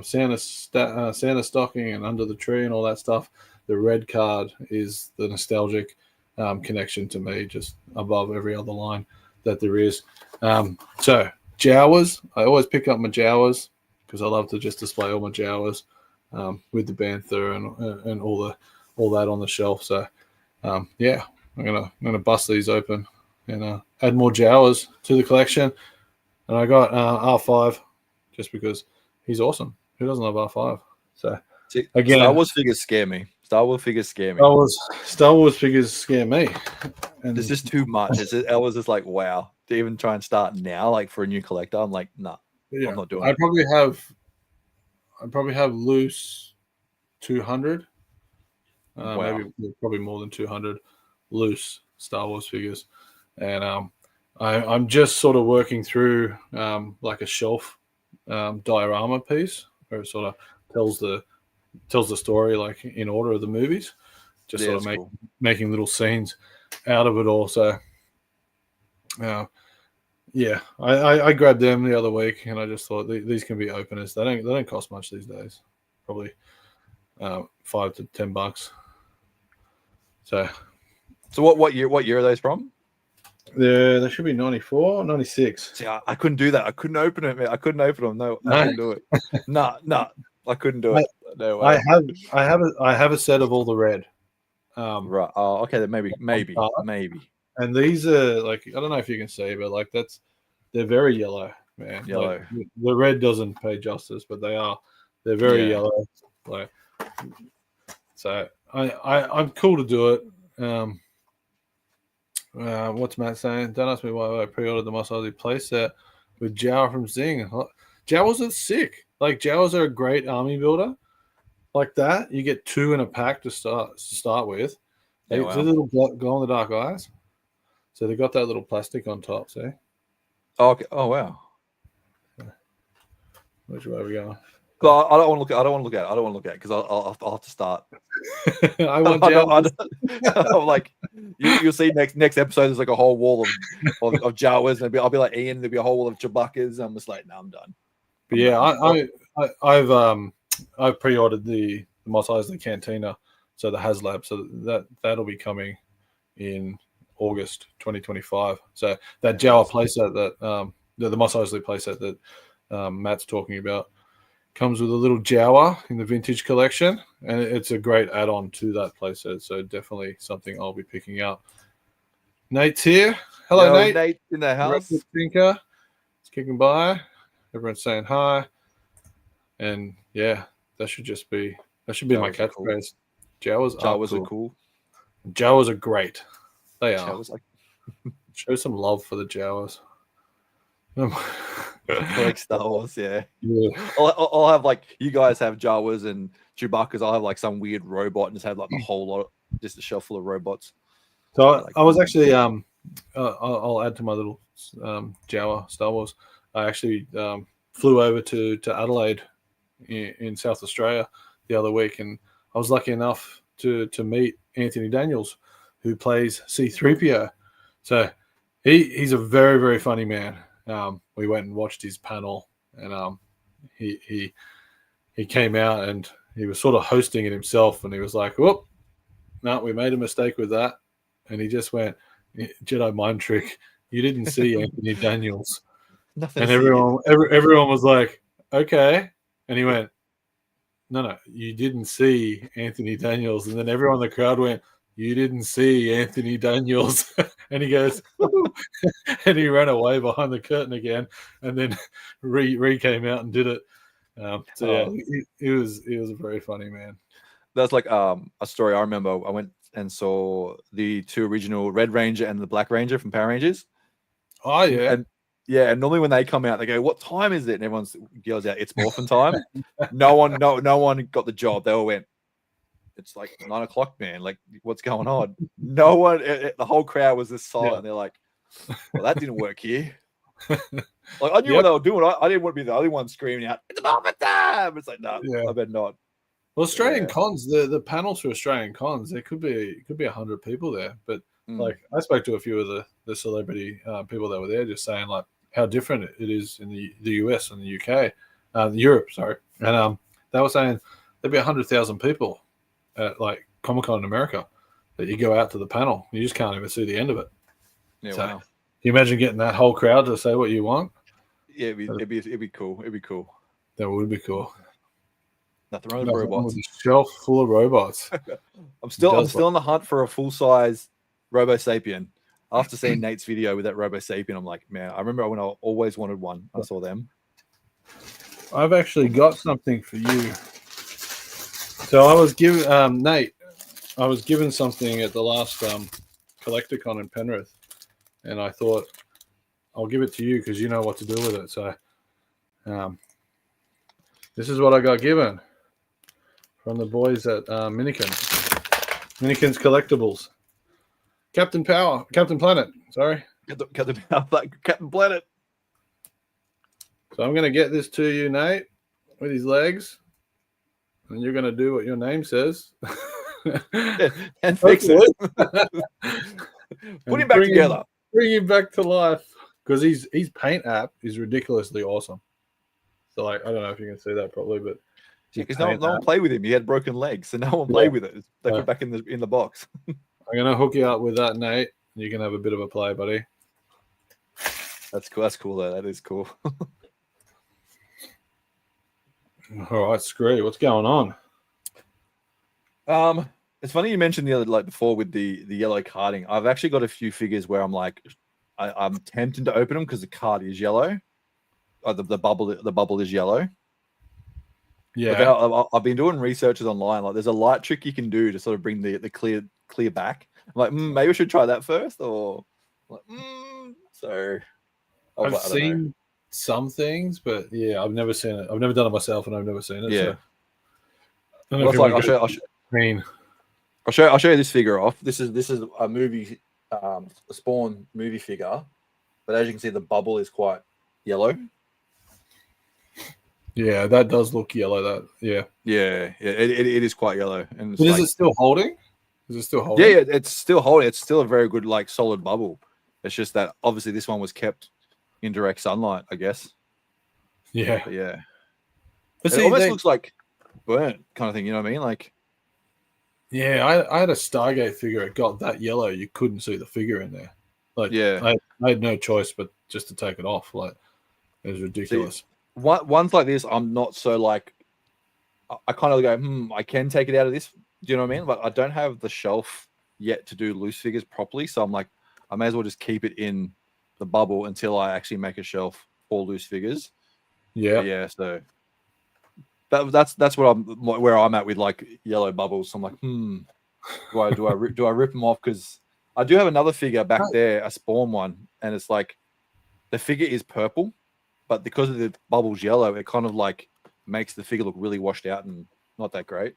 [SPEAKER 1] Santa stocking and under the tree and all that stuff, the red card is the nostalgic connection to me, just above every other line that there is. So Jawas, I always pick up my Jawas because I love to just display all my Jawas with the Bantha and all that on the shelf. So I'm gonna bust these open and add more Jawas to the collection. And I got R5 just because he's awesome. Who doesn't love R5? So again,
[SPEAKER 2] Star Wars figures scare me. Star Wars figures scare me.
[SPEAKER 1] Star Wars figures scare me.
[SPEAKER 2] And there's just too much. I was just like, wow. To even try and start now, like for a new collector, I'm like, nah, I'm not doing it.
[SPEAKER 1] I probably have loose 200.
[SPEAKER 2] Wow.
[SPEAKER 1] Maybe probably more than 200 loose Star Wars figures. And I'm just sort of working through like a shelf diorama piece where it sort of tells the story like in order of the movies, just sort of making little scenes out of it all. So I grabbed them the other week and I just thought these can be openers. They don't cost much these days, probably $5 to $10. So
[SPEAKER 2] what year are those from?
[SPEAKER 1] There should be 94, 96.
[SPEAKER 2] See, I couldn't do that. I couldn't open it, man. I couldn't open them. No, I couldn't do it. No, I couldn't do it. No way.
[SPEAKER 1] I have a set of all the red.
[SPEAKER 2] Right. Oh, okay. Then maybe.
[SPEAKER 1] And these are like, I don't know if you can see, but like they're very yellow, man.
[SPEAKER 2] Yellow.
[SPEAKER 1] Like, the red doesn't pay justice, but they're very yellow. Like, so I'm cool to do it. What's Matt saying? Don't ask me why I pre-ordered the Moss Aussie playset with Jawa from Zing. Jawas are sick. Like, Jawas are a great army builder. Like that, you get 2 in a pack to start with. They little glow in the dark eyes. So they got that little plastic on top. See?
[SPEAKER 2] Oh, okay. Oh wow.
[SPEAKER 1] Which way are we going?
[SPEAKER 2] But I don't want to look at it because I'll have to start.
[SPEAKER 1] I want Jawas.
[SPEAKER 2] I'm like, you'll see next episode. There's like a whole wall of Jawas, and I'll be like Ian. There'll be a whole wall of Chewbacca's. I'm just like, no, I'm done.
[SPEAKER 1] I've pre-ordered the Mos Eisley Cantina, so the HasLab, so that'll be coming in August 2025. So that Jawa playset that the Mos Eisley playset that Matt's talking about comes with a little Jawa in the vintage collection, and it's a great add-on to that playset. So definitely something I'll be picking up. Nate's here. Hello, Nate.
[SPEAKER 2] Nate in the house.
[SPEAKER 1] Thinker. It's kicking by. Everyone's saying hi. And yeah, that should be my catchphrase. Cool. Jawas are cool. Jawas are great. They are. Show some love for the Jawas.
[SPEAKER 2] Like Star Wars, yeah. I'll have like, you guys have Jawas and Chewbacca's. I'll have like some weird robot and just have like a whole lot, just a shelf full of robots.
[SPEAKER 1] So I was actually I'll add to my little Jawa Star Wars. I actually flew over to Adelaide in South Australia the other week, and I was lucky enough to meet Anthony Daniels, who plays C-3PO. So he's a very, very funny man. We went and watched his panel, and he came out and he was sort of hosting it himself, and he was like, "Whoop, no, we made a mistake with that," and he just went, "Jedi mind trick. You didn't see Anthony Daniels." And everyone was like, "Okay," and he went, No, you didn't see Anthony Daniels," and then everyone in the crowd went, "You didn't see Anthony Daniels," and he goes, and he ran away behind the curtain again, and then Ree came out and did it. He was a very funny man.
[SPEAKER 2] That's like a story I remember. I went and saw the 2 original Red Ranger and the Black Ranger from Power Rangers.
[SPEAKER 1] Oh yeah.
[SPEAKER 2] And normally when they come out, they go, "What time is it?" And everyone yells out, "It's morphin' time." No one got the job. They all went, "It's like 9 o'clock, man. Like, what's going on?" No one, the whole crowd was just silent. Yeah. They're like, "Well, that didn't work here." Like, I knew what they were doing. I didn't want to be the only one screaming out, "It's morphin' time!" It's like, no, I bet not.
[SPEAKER 1] Well, Australian cons, the panels for Australian cons, there could be 100 people there. But like, I spoke to a few of the celebrity people that were there, just saying like how different it is in the US and the UK, Europe, sorry. And they were saying there'd be 100,000 people at like Comic-Con in America that you go out to the panel. You just can't even see the end of it.
[SPEAKER 2] Yeah,
[SPEAKER 1] so,
[SPEAKER 2] wow.
[SPEAKER 1] Can you imagine getting that whole crowd to say what you want?
[SPEAKER 2] Yeah, it'd be cool. It'd be cool.
[SPEAKER 1] That would be cool.
[SPEAKER 2] Nothing wrong with robots.
[SPEAKER 1] With a shelf full of robots.
[SPEAKER 2] I'm still on the hunt for a full-size Robo Sapien. After seeing Nate's video with that Robo Sapien, I'm like, man, I remember when I always wanted one. I saw them.
[SPEAKER 1] I've actually got something for you. So I was given Nate. I was given something at the last CollectorCon in Penrith, and I thought I'll give it to you because you know what to do with it. So this is what I got given from the boys at Minikin's Collectibles. Captain Planet. Sorry,
[SPEAKER 2] Captain Planet.
[SPEAKER 1] So I'm going to get this to you, Nate, with his legs, and you're going to do what your name says.
[SPEAKER 2] And fix it. Put him back together.
[SPEAKER 1] Bring him back to life, because his paint app is ridiculously awesome. So, like, I don't know if you can see that probably, but
[SPEAKER 2] because no one played with him. He had broken legs, so no one played with it. They put back in the box.
[SPEAKER 1] I'm going to hook you up with that, Nate. You can have a bit of a play, buddy.
[SPEAKER 2] That's cool. That's cool though. That is cool.
[SPEAKER 1] All right, Skree, what's going on?
[SPEAKER 2] It's funny you mentioned the other like before with the yellow carding. I've actually got a few figures where I'm like, I'm tempted to open them because the card is yellow. The bubble is yellow.
[SPEAKER 1] Yeah.
[SPEAKER 2] But then I've been doing researches online. Like, there's a light trick you can do to sort of bring the clear back. I'm like, maybe we should try that first, or like, so.
[SPEAKER 1] I've seen some things, but yeah, I've never seen it. I've never done it myself, and I've never seen it.
[SPEAKER 2] Yeah.
[SPEAKER 1] So
[SPEAKER 2] I'll show you this figure off. This is a movie, a Spawn movie figure, but as you can see, the bubble is quite yellow.
[SPEAKER 1] Yeah, that does look yellow.
[SPEAKER 2] It is quite yellow. And
[SPEAKER 1] is it still holding? Is it still holding?
[SPEAKER 2] Yeah, it's still holding. It's still a very good, like, solid bubble. It's just that obviously this one was kept in direct sunlight, I guess.
[SPEAKER 1] Yeah,
[SPEAKER 2] but yeah.
[SPEAKER 1] But
[SPEAKER 2] it almost looks like burnt kind of thing. You know what I mean? Like,
[SPEAKER 1] yeah, I had a Stargate figure. It got that yellow, you couldn't see the figure in there. Like,
[SPEAKER 2] yeah,
[SPEAKER 1] I had no choice but just to take it off. Like, it was ridiculous.
[SPEAKER 2] See, ones like this, I'm not so like. I kind of go, I can take it out of this. Do you know what I mean? Like, I don't have the shelf yet to do loose figures properly, so I'm like, I may as well just keep it in the bubble until I actually make a shelf for loose figures.
[SPEAKER 1] Yeah.
[SPEAKER 2] So that's where I'm at with like yellow bubbles. So I'm like, do I rip them off? Because I do have another figure back there, a Spawn one, and it's like the figure is purple, but because of the bubbles yellow, it kind of like makes the figure look really washed out and not that great.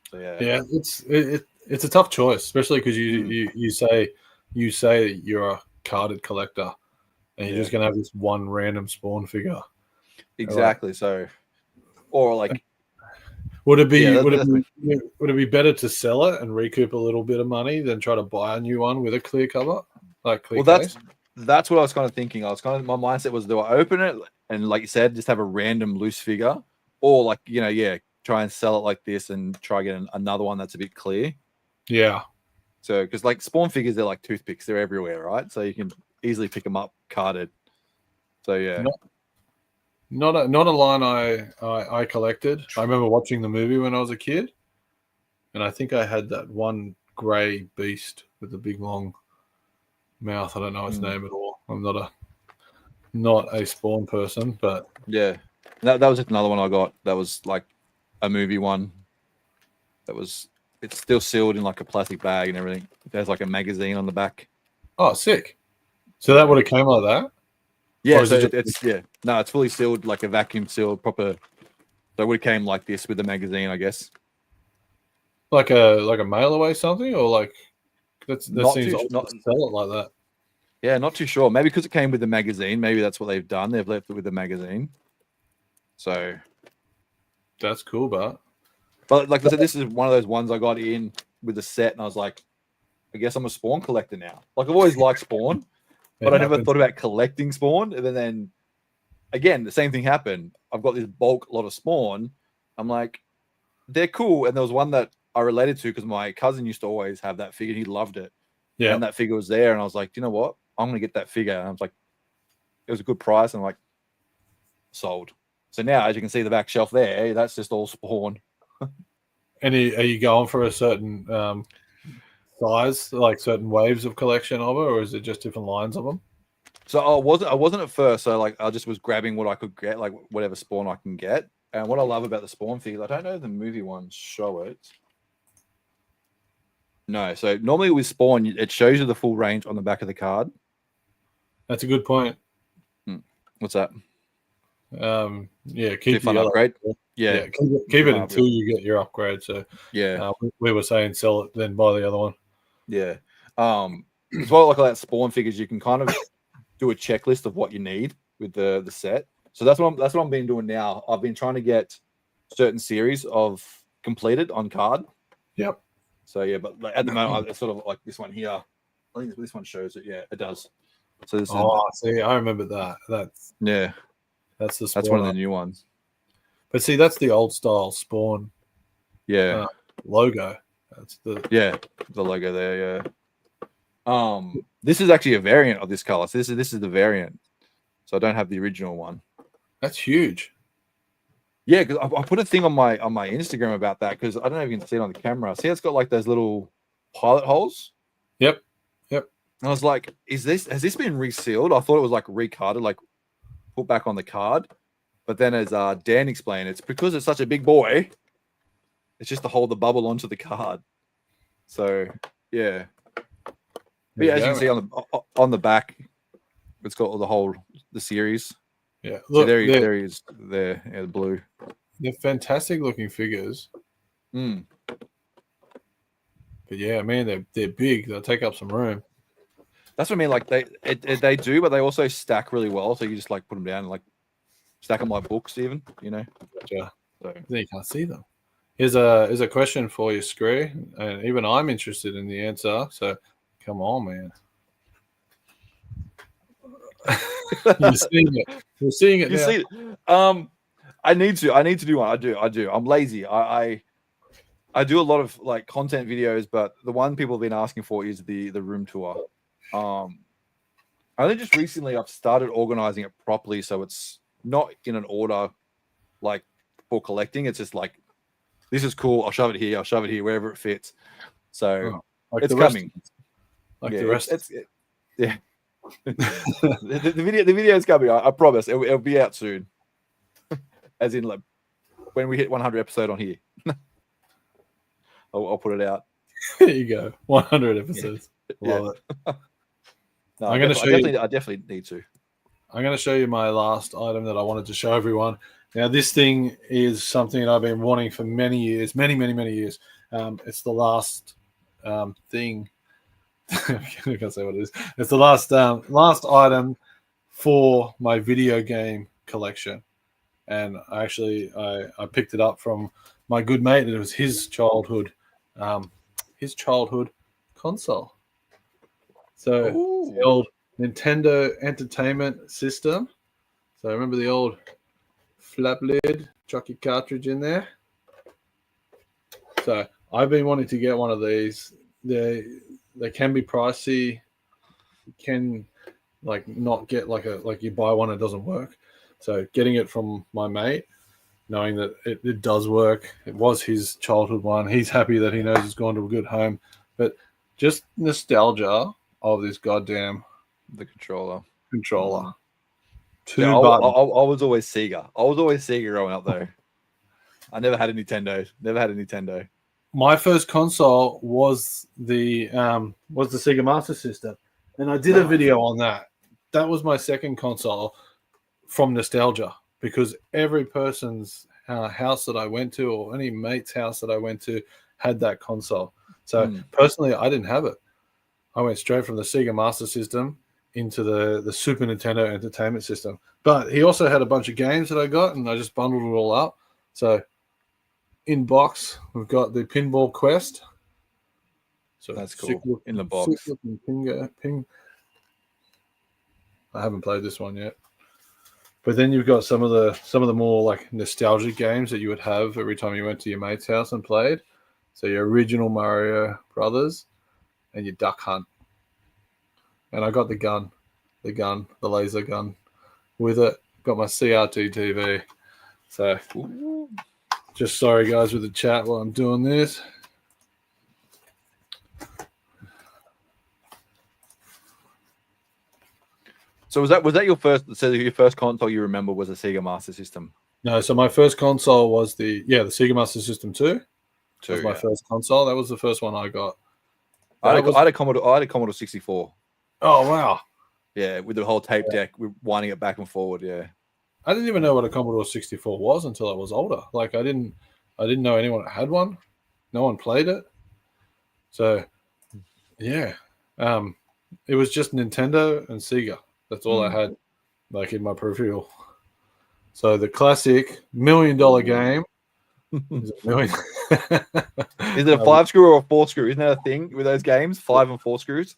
[SPEAKER 2] So yeah,
[SPEAKER 1] it's a tough choice, especially because you say you're a carded collector, and you're just gonna have this one random Spawn figure.
[SPEAKER 2] Exactly. Right. So, or like,
[SPEAKER 1] would it be better to sell it and recoup a little bit of money than try to buy a new one with a clear cover, like clear case?
[SPEAKER 2] That's what I was kind of thinking. My mindset was, do I open it and, like you said, just have a random loose figure, or like, try and sell it like this and try get another one that's a bit clear.
[SPEAKER 1] Yeah.
[SPEAKER 2] So, because like Spawn figures, they're like toothpicks; they're everywhere, right? So you can easily pick them up carded. So yeah.
[SPEAKER 1] Not a line I collected. I remember watching the movie when I was a kid, and I think I had that one grey beast with the big long mouth. I don't know its name at all. I'm not a Spawn person, but
[SPEAKER 2] yeah, that was another one I got. That was like a movie one. It's still sealed in like a plastic bag and everything. It has like a magazine on the back.
[SPEAKER 1] Oh, sick! So that would have came like that.
[SPEAKER 2] Yeah, so it's fully sealed, like a vacuum sealed proper. So it would have came like this with the magazine, I guess.
[SPEAKER 1] Like a mail away something, or like that seems odd to sell it like that.
[SPEAKER 2] Yeah, not too sure. Maybe because it came with the magazine. Maybe that's what they've done. They've left it with the magazine. So
[SPEAKER 1] that's cool, but
[SPEAKER 2] like I said, this is one of those ones I got in with the set, and I was like, I guess I'm a Spawn collector now. Like, I've always liked Spawn. But I never thought about collecting Spawn. And then again, the same thing happened. I've got this bulk lot of Spawn. I'm like, they're cool. And there was one that I related to because my cousin used to always have that figure. He loved it.
[SPEAKER 1] Yeah.
[SPEAKER 2] And that figure was there. And I was like, you know what? I'm going to get that figure. And I was like, it was a good price. And I'm like, sold. So now, as you can see the back shelf there, that's just all Spawn.
[SPEAKER 1] And are you going for a certain size, like certain waves of collection of it, or is it just different lines of them?
[SPEAKER 2] So I wasn't at first. So like I just was grabbing what I could get, like whatever Spawn I can get. And what I love about the Spawn figures, I don't know if the movie ones show it. No, so normally with Spawn, it shows you the full range on the back of the card.
[SPEAKER 1] That's a good point.
[SPEAKER 2] What's that?
[SPEAKER 1] Keep
[SPEAKER 2] the upgrade. Yeah,
[SPEAKER 1] keep it until you get your upgrade. So
[SPEAKER 2] yeah,
[SPEAKER 1] we were saying sell it, then buy the other one.
[SPEAKER 2] Yeah. As well, like that Spawn figures, you can kind of do a checklist of what you need with the set. So that's what I'm been doing now. I've been trying to get certain series of completed on card.
[SPEAKER 1] Yep.
[SPEAKER 2] So yeah, but like, at the moment, it's sort of like this one here. I think this one shows it. Yeah, it does. So this
[SPEAKER 1] see, I remember that. That's the Spawn.
[SPEAKER 2] That's one of the new ones.
[SPEAKER 1] But see, that's the old style Spawn.
[SPEAKER 2] Yeah.
[SPEAKER 1] Logo. That's
[SPEAKER 2] the logo there. Yeah. This is actually a variant of this color. So this is the variant. so I don't have the original one.
[SPEAKER 1] That's huge.
[SPEAKER 2] Yeah, because I put a thing on my Instagram about that because I don't know if you can see it on the camera. See, it's got like those little pilot holes.
[SPEAKER 1] Yep.
[SPEAKER 2] And I was like, has this been resealed? I thought it was like recarded, like put back on the card. But then as Dan explained, it's because it's such a big boy. It's just to hold the bubble onto the card. So yeah. But yeah, as you can see on the back, it's got the series.
[SPEAKER 1] Yeah,
[SPEAKER 2] look, so there he is. There, yeah, the blue.
[SPEAKER 1] They're fantastic looking figures.
[SPEAKER 2] Mm.
[SPEAKER 1] But yeah, man, they're big. They'll take up some room.
[SPEAKER 2] That's what I mean. Like they do, but they also stack really well. So you just like put them down and like stack them like books, even. You know.
[SPEAKER 1] Gotcha. So then you can't see them. Here's a question for you, Skree, and even I'm interested in the answer. So come on, man. You're seeing it. You're seeing it.
[SPEAKER 2] You
[SPEAKER 1] now.
[SPEAKER 2] see it. I need to do one. I do. I'm lazy. I do a lot of like content videos, but the one people have been asking for is the room tour. I think just recently I've started organizing it properly, so it's not in an order like for collecting. It's just like, this is cool. I'll shove it here, wherever it fits. So
[SPEAKER 1] like
[SPEAKER 2] it's coming.
[SPEAKER 1] Like the rest.
[SPEAKER 2] Yeah. the video is coming. I promise. It'll be out soon. As in, like, when we hit 100 episode on here, I'll put it out.
[SPEAKER 1] There you go. 100 episodes. Love it.
[SPEAKER 2] No, I definitely need to.
[SPEAKER 1] I'm going to show you my last item that I wanted to show everyone. Now, this thing is something that I've been wanting for many years, many years. It's the last thing. I can't say what it is. It's the last item for my video game collection, and I picked it up from my good mate. It was his childhood console. So the old Nintendo Entertainment System. So remember the old flap lid, chuck your cartridge in there. So I've been wanting to get one of these. They can be pricey. You can like not get like you buy one, it doesn't work. So getting it from my mate, knowing that it does work. It was his childhood one. He's happy that he knows it's gone to a good home. But just nostalgia of this goddamn controller.
[SPEAKER 2] I was always Sega. Growing up though. I never had a Nintendo.
[SPEAKER 1] My first console was the Sega Master System, and I did a video on that. That was my second console from nostalgia, because every person's house that I went to, or any mate's house that I went to, had that console. So personally, I didn't have it. I went straight from the Sega Master System into the Super Nintendo Entertainment System. But he also had a bunch of games that I got, and I just bundled it all up. So in box, we've got the Pinball Quest. So
[SPEAKER 2] that's cool. In the box.
[SPEAKER 1] Ping. I haven't played this one yet. But then you've got some of the more like nostalgic games that you would have every time you went to your mate's house and played. So your original Mario Brothers and your Duck Hunt. And I got the laser gun with it. Got my CRT TV. So just sorry guys with the chat while I'm doing this.
[SPEAKER 2] So was that your first? So your first console you remember was a Sega Master System?
[SPEAKER 1] No, so my first console was the Sega Master System 2. That was my first console. That was the first one I got.
[SPEAKER 2] I had a Commodore 64.
[SPEAKER 1] Oh wow!
[SPEAKER 2] Yeah, with the whole tape deck, we're winding it back and forward. Yeah,
[SPEAKER 1] I didn't even know what a Commodore 64 was until I was older. Like I didn't know anyone that had one. No one played it. So yeah, it was just Nintendo and Sega. That's all I had, like in my peripheral. So the classic $1 million game. Is
[SPEAKER 2] it a 5-screw or a 4-screw? Isn't that a thing with those games? 5 and 4 screws?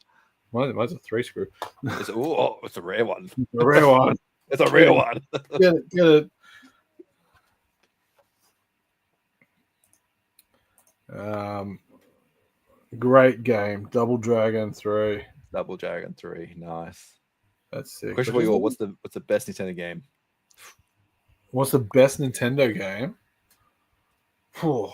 [SPEAKER 1] Mine's a 3-screw.
[SPEAKER 2] It's a rare one.
[SPEAKER 1] It's a rare one.
[SPEAKER 2] It's a rare one.
[SPEAKER 1] Get it. Great game. Double Dragon 3.
[SPEAKER 2] Double Dragon 3. Nice.
[SPEAKER 1] That's sick.
[SPEAKER 2] Question for you all: what's the best Nintendo game?
[SPEAKER 1] What's the best Nintendo game?
[SPEAKER 2] Probably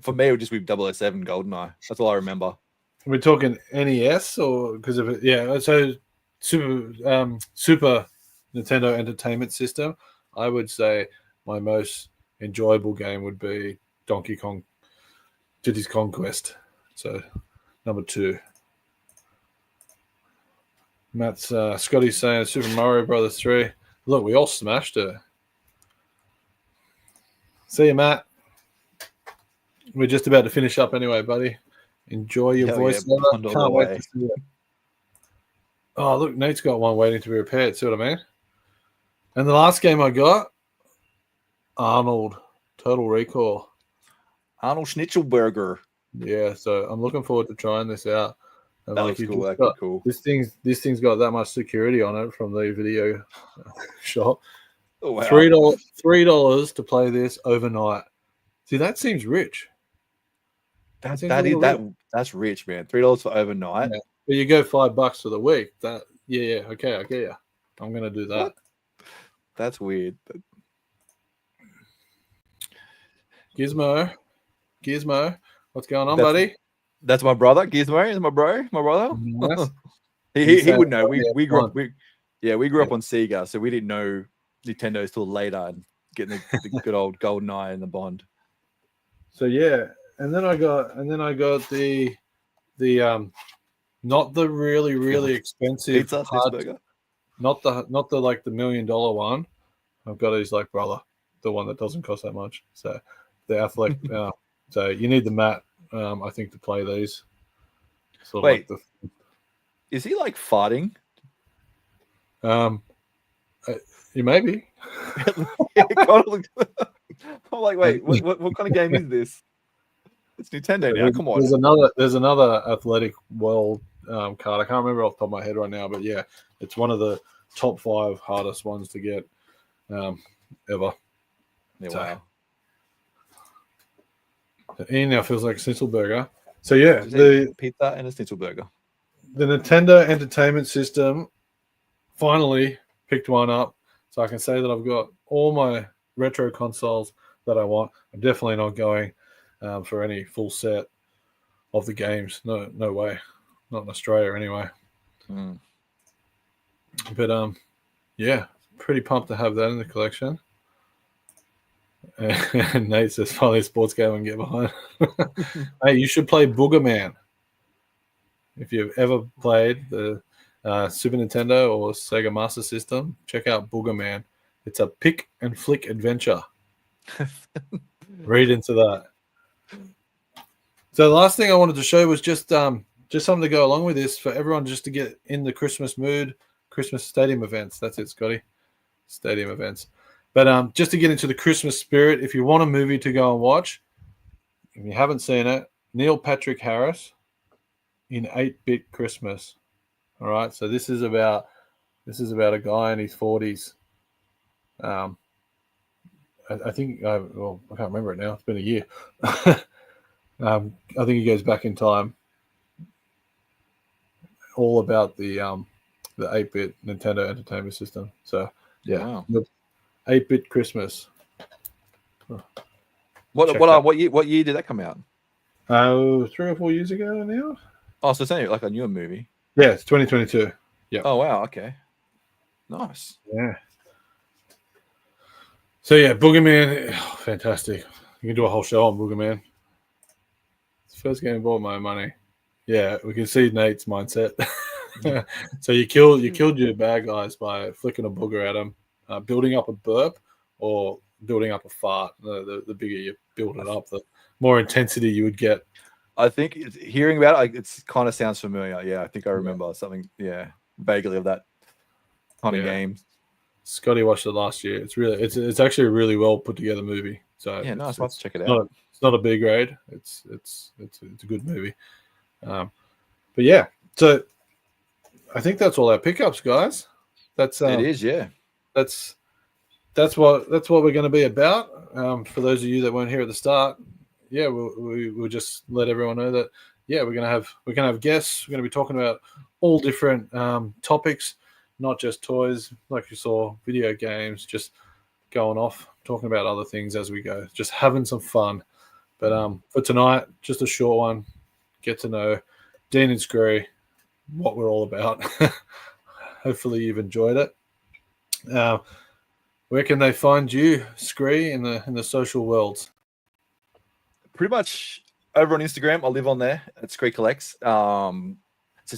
[SPEAKER 2] for me, it would just be 007 GoldenEye. That's all I remember.
[SPEAKER 1] We're talking NES or because of it? Yeah. So Super Nintendo Entertainment System. I would say my most enjoyable game would be Donkey Kong Diddy's Conquest. So number 2. Matt's Scotty's saying Super Mario Brothers 3. Look, we all smashed it. See you, Matt. We're just about to finish up anyway, buddy. Enjoy your voiceover. Can't wait to see it. Oh, look, Nate's got one waiting to be repaired. See what I mean? And the last game I got, Arnold, Total Recall.
[SPEAKER 2] Arnold Schnitzelburger.
[SPEAKER 1] Yeah, so I'm looking forward to trying this out. And
[SPEAKER 2] that looks cool. That's cool.
[SPEAKER 1] This thing's got that much security on it from the video shop.
[SPEAKER 2] Oh, wow.
[SPEAKER 1] $3 to play this overnight. See, that seems rich.
[SPEAKER 2] That's rich, man. $3 for overnight.
[SPEAKER 1] Yeah. But you go $5 for the week. That okay, I get you. I'm gonna do that.
[SPEAKER 2] What? That's weird.
[SPEAKER 1] Gizmo, what's going on, buddy?
[SPEAKER 2] That's my brother. Gizmo is my brother.
[SPEAKER 1] Nice.
[SPEAKER 2] he would know. We grew up. We grew up on Sega, so we didn't know Nintendo till later and getting the good old GoldenEye and the Bond.
[SPEAKER 1] So yeah, and then I got the not the really expensive
[SPEAKER 2] burger.
[SPEAKER 1] Not the like the $1 million one. I've got his like brother, the one that doesn't cost that much. So the athletic. So you need the mat, I think, to play these.
[SPEAKER 2] Wait, is he like farting?
[SPEAKER 1] You may be.
[SPEAKER 2] I'm like, wait, what kind of game is this? It's Nintendo now. Come
[SPEAKER 1] on. There's another Athletic World card. I can't remember off the top of my head right now, but yeah, it's one of the top 5 hardest ones to get ever.
[SPEAKER 2] Yeah, wow.
[SPEAKER 1] So Ian now feels like a schnitzel burger. So yeah,
[SPEAKER 2] the pizza and a schnitzel burger.
[SPEAKER 1] The Nintendo Entertainment System finally picked one up, so I can say that I've got all my retro consoles that I want. I'm definitely not going for any full set of the games. No way. Not in Australia anyway. But yeah, pretty pumped to have that in the collection. And Nate says, finally a sports game I can get behind. Hey, you should play Boogerman. If you've ever played the Super Nintendo or Sega Master System, check out Boogerman. It's a pick and flick adventure. Read into that. So the last thing I wanted to show was just something to go along with this for everyone, just to get in the Christmas mood. Christmas stadium events. That's it, Scotty. Stadium events. But just to get into the Christmas spirit, if you want a movie to go and watch, if you haven't seen it, Neil Patrick Harris in 8-Bit Christmas. All right, so this is about a guy in his 40s. I think I can't remember it now. It's been a year. I think he goes back in time. All about the 8-bit Nintendo Entertainment System. So yeah,
[SPEAKER 2] wow.
[SPEAKER 1] 8-bit Christmas.
[SPEAKER 2] What year did that come out?
[SPEAKER 1] 3 or 4 years ago now.
[SPEAKER 2] Oh, so it's only like a newer movie.
[SPEAKER 1] Yeah, it's 2022. Yeah.
[SPEAKER 2] Oh wow. Okay. Nice.
[SPEAKER 1] Yeah. So yeah, Boogerman, fantastic. You can do a whole show on Boogerman. It's the first game bought my money. Yeah, we can see Nate's mindset. So you killed your bad guys by flicking a booger at them, building up a burp or building up a fart. The bigger you build it up, the more intensity you would get.
[SPEAKER 2] I think hearing about it, it kind of sounds familiar. Yeah, I think I remember something. Yeah, vaguely of that kind of game. Scotty
[SPEAKER 1] watched it last year. It's actually a really well put together movie. So
[SPEAKER 2] yeah, nice. Let's check it out.
[SPEAKER 1] It's not a B grade. It's a good movie. But yeah, so I think that's all our pickups, guys. It
[SPEAKER 2] is, yeah.
[SPEAKER 1] That's what we're going to be about. For those of you that weren't here at the start, yeah, we'll just let everyone know that we're going to have guests. We're going to be talking about all different topics, not just toys, like you saw, video games, just going off, talking about other things as we go, just having some fun. But for tonight, just a short one, get to know Dean and Skree, what we're all about. Hopefully you've enjoyed it. Where can they find you, Skree, in the social worlds?
[SPEAKER 2] Pretty much over on Instagram. I live on there at Skree Collects.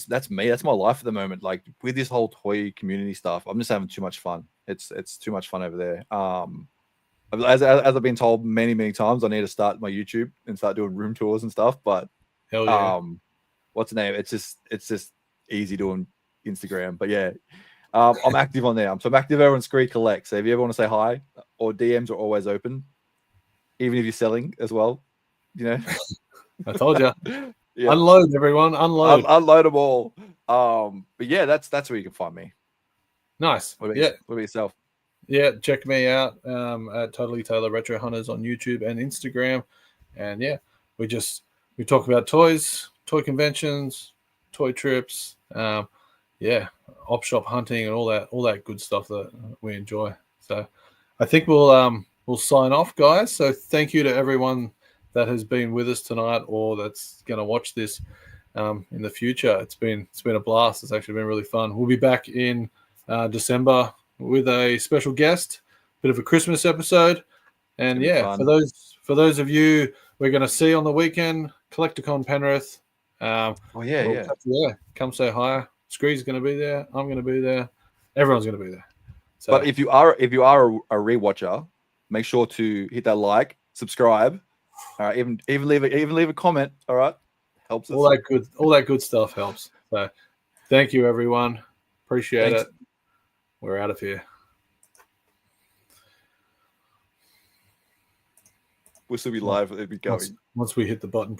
[SPEAKER 2] That's me. That's my life at the moment. Like with this whole toy community stuff, I'm just having too much fun. It's too much fun over there. As I've been told many times, I need to start my YouTube and start doing room tours and stuff. But
[SPEAKER 1] hell yeah,
[SPEAKER 2] what's the name? It's just easy doing Instagram. But yeah, I'm active on there. So I'm active over on Skree Collect. So if you ever want to say hi, or DMs are always open, even if you're selling as well. You know,
[SPEAKER 1] I told you.
[SPEAKER 2] Yeah.
[SPEAKER 1] Unload, everyone. Unload.
[SPEAKER 2] Unload them all. But yeah, that's where you can find me.
[SPEAKER 1] Nice.
[SPEAKER 2] What about yourself?
[SPEAKER 1] Yeah, check me out at Totally Taylor Retro Hunters on YouTube and Instagram. And yeah, we talk about toys, toy conventions, toy trips, op shop hunting, and all that good stuff that we enjoy. So I think we'll sign off, guys. So thank you to everyone that has been with us tonight or that's going to watch this in the future. It's been a blast. It's actually been really fun. We'll be back in December with a special guest, bit of a Christmas episode. And yeah, for those of you we're going to see on the weekend, Collecticon Penrith. Come say hi. Skree's going to be there. I'm going to be there. Everyone's going to be there. So,
[SPEAKER 2] but if you are a rewatcher, make sure to hit that like, subscribe. All right, even leave a comment. All right, helps us.
[SPEAKER 1] All that good stuff helps. So, thank you, everyone. Appreciate it. We're out of here.
[SPEAKER 2] We'll still be live. It'll be going
[SPEAKER 1] once we hit the button.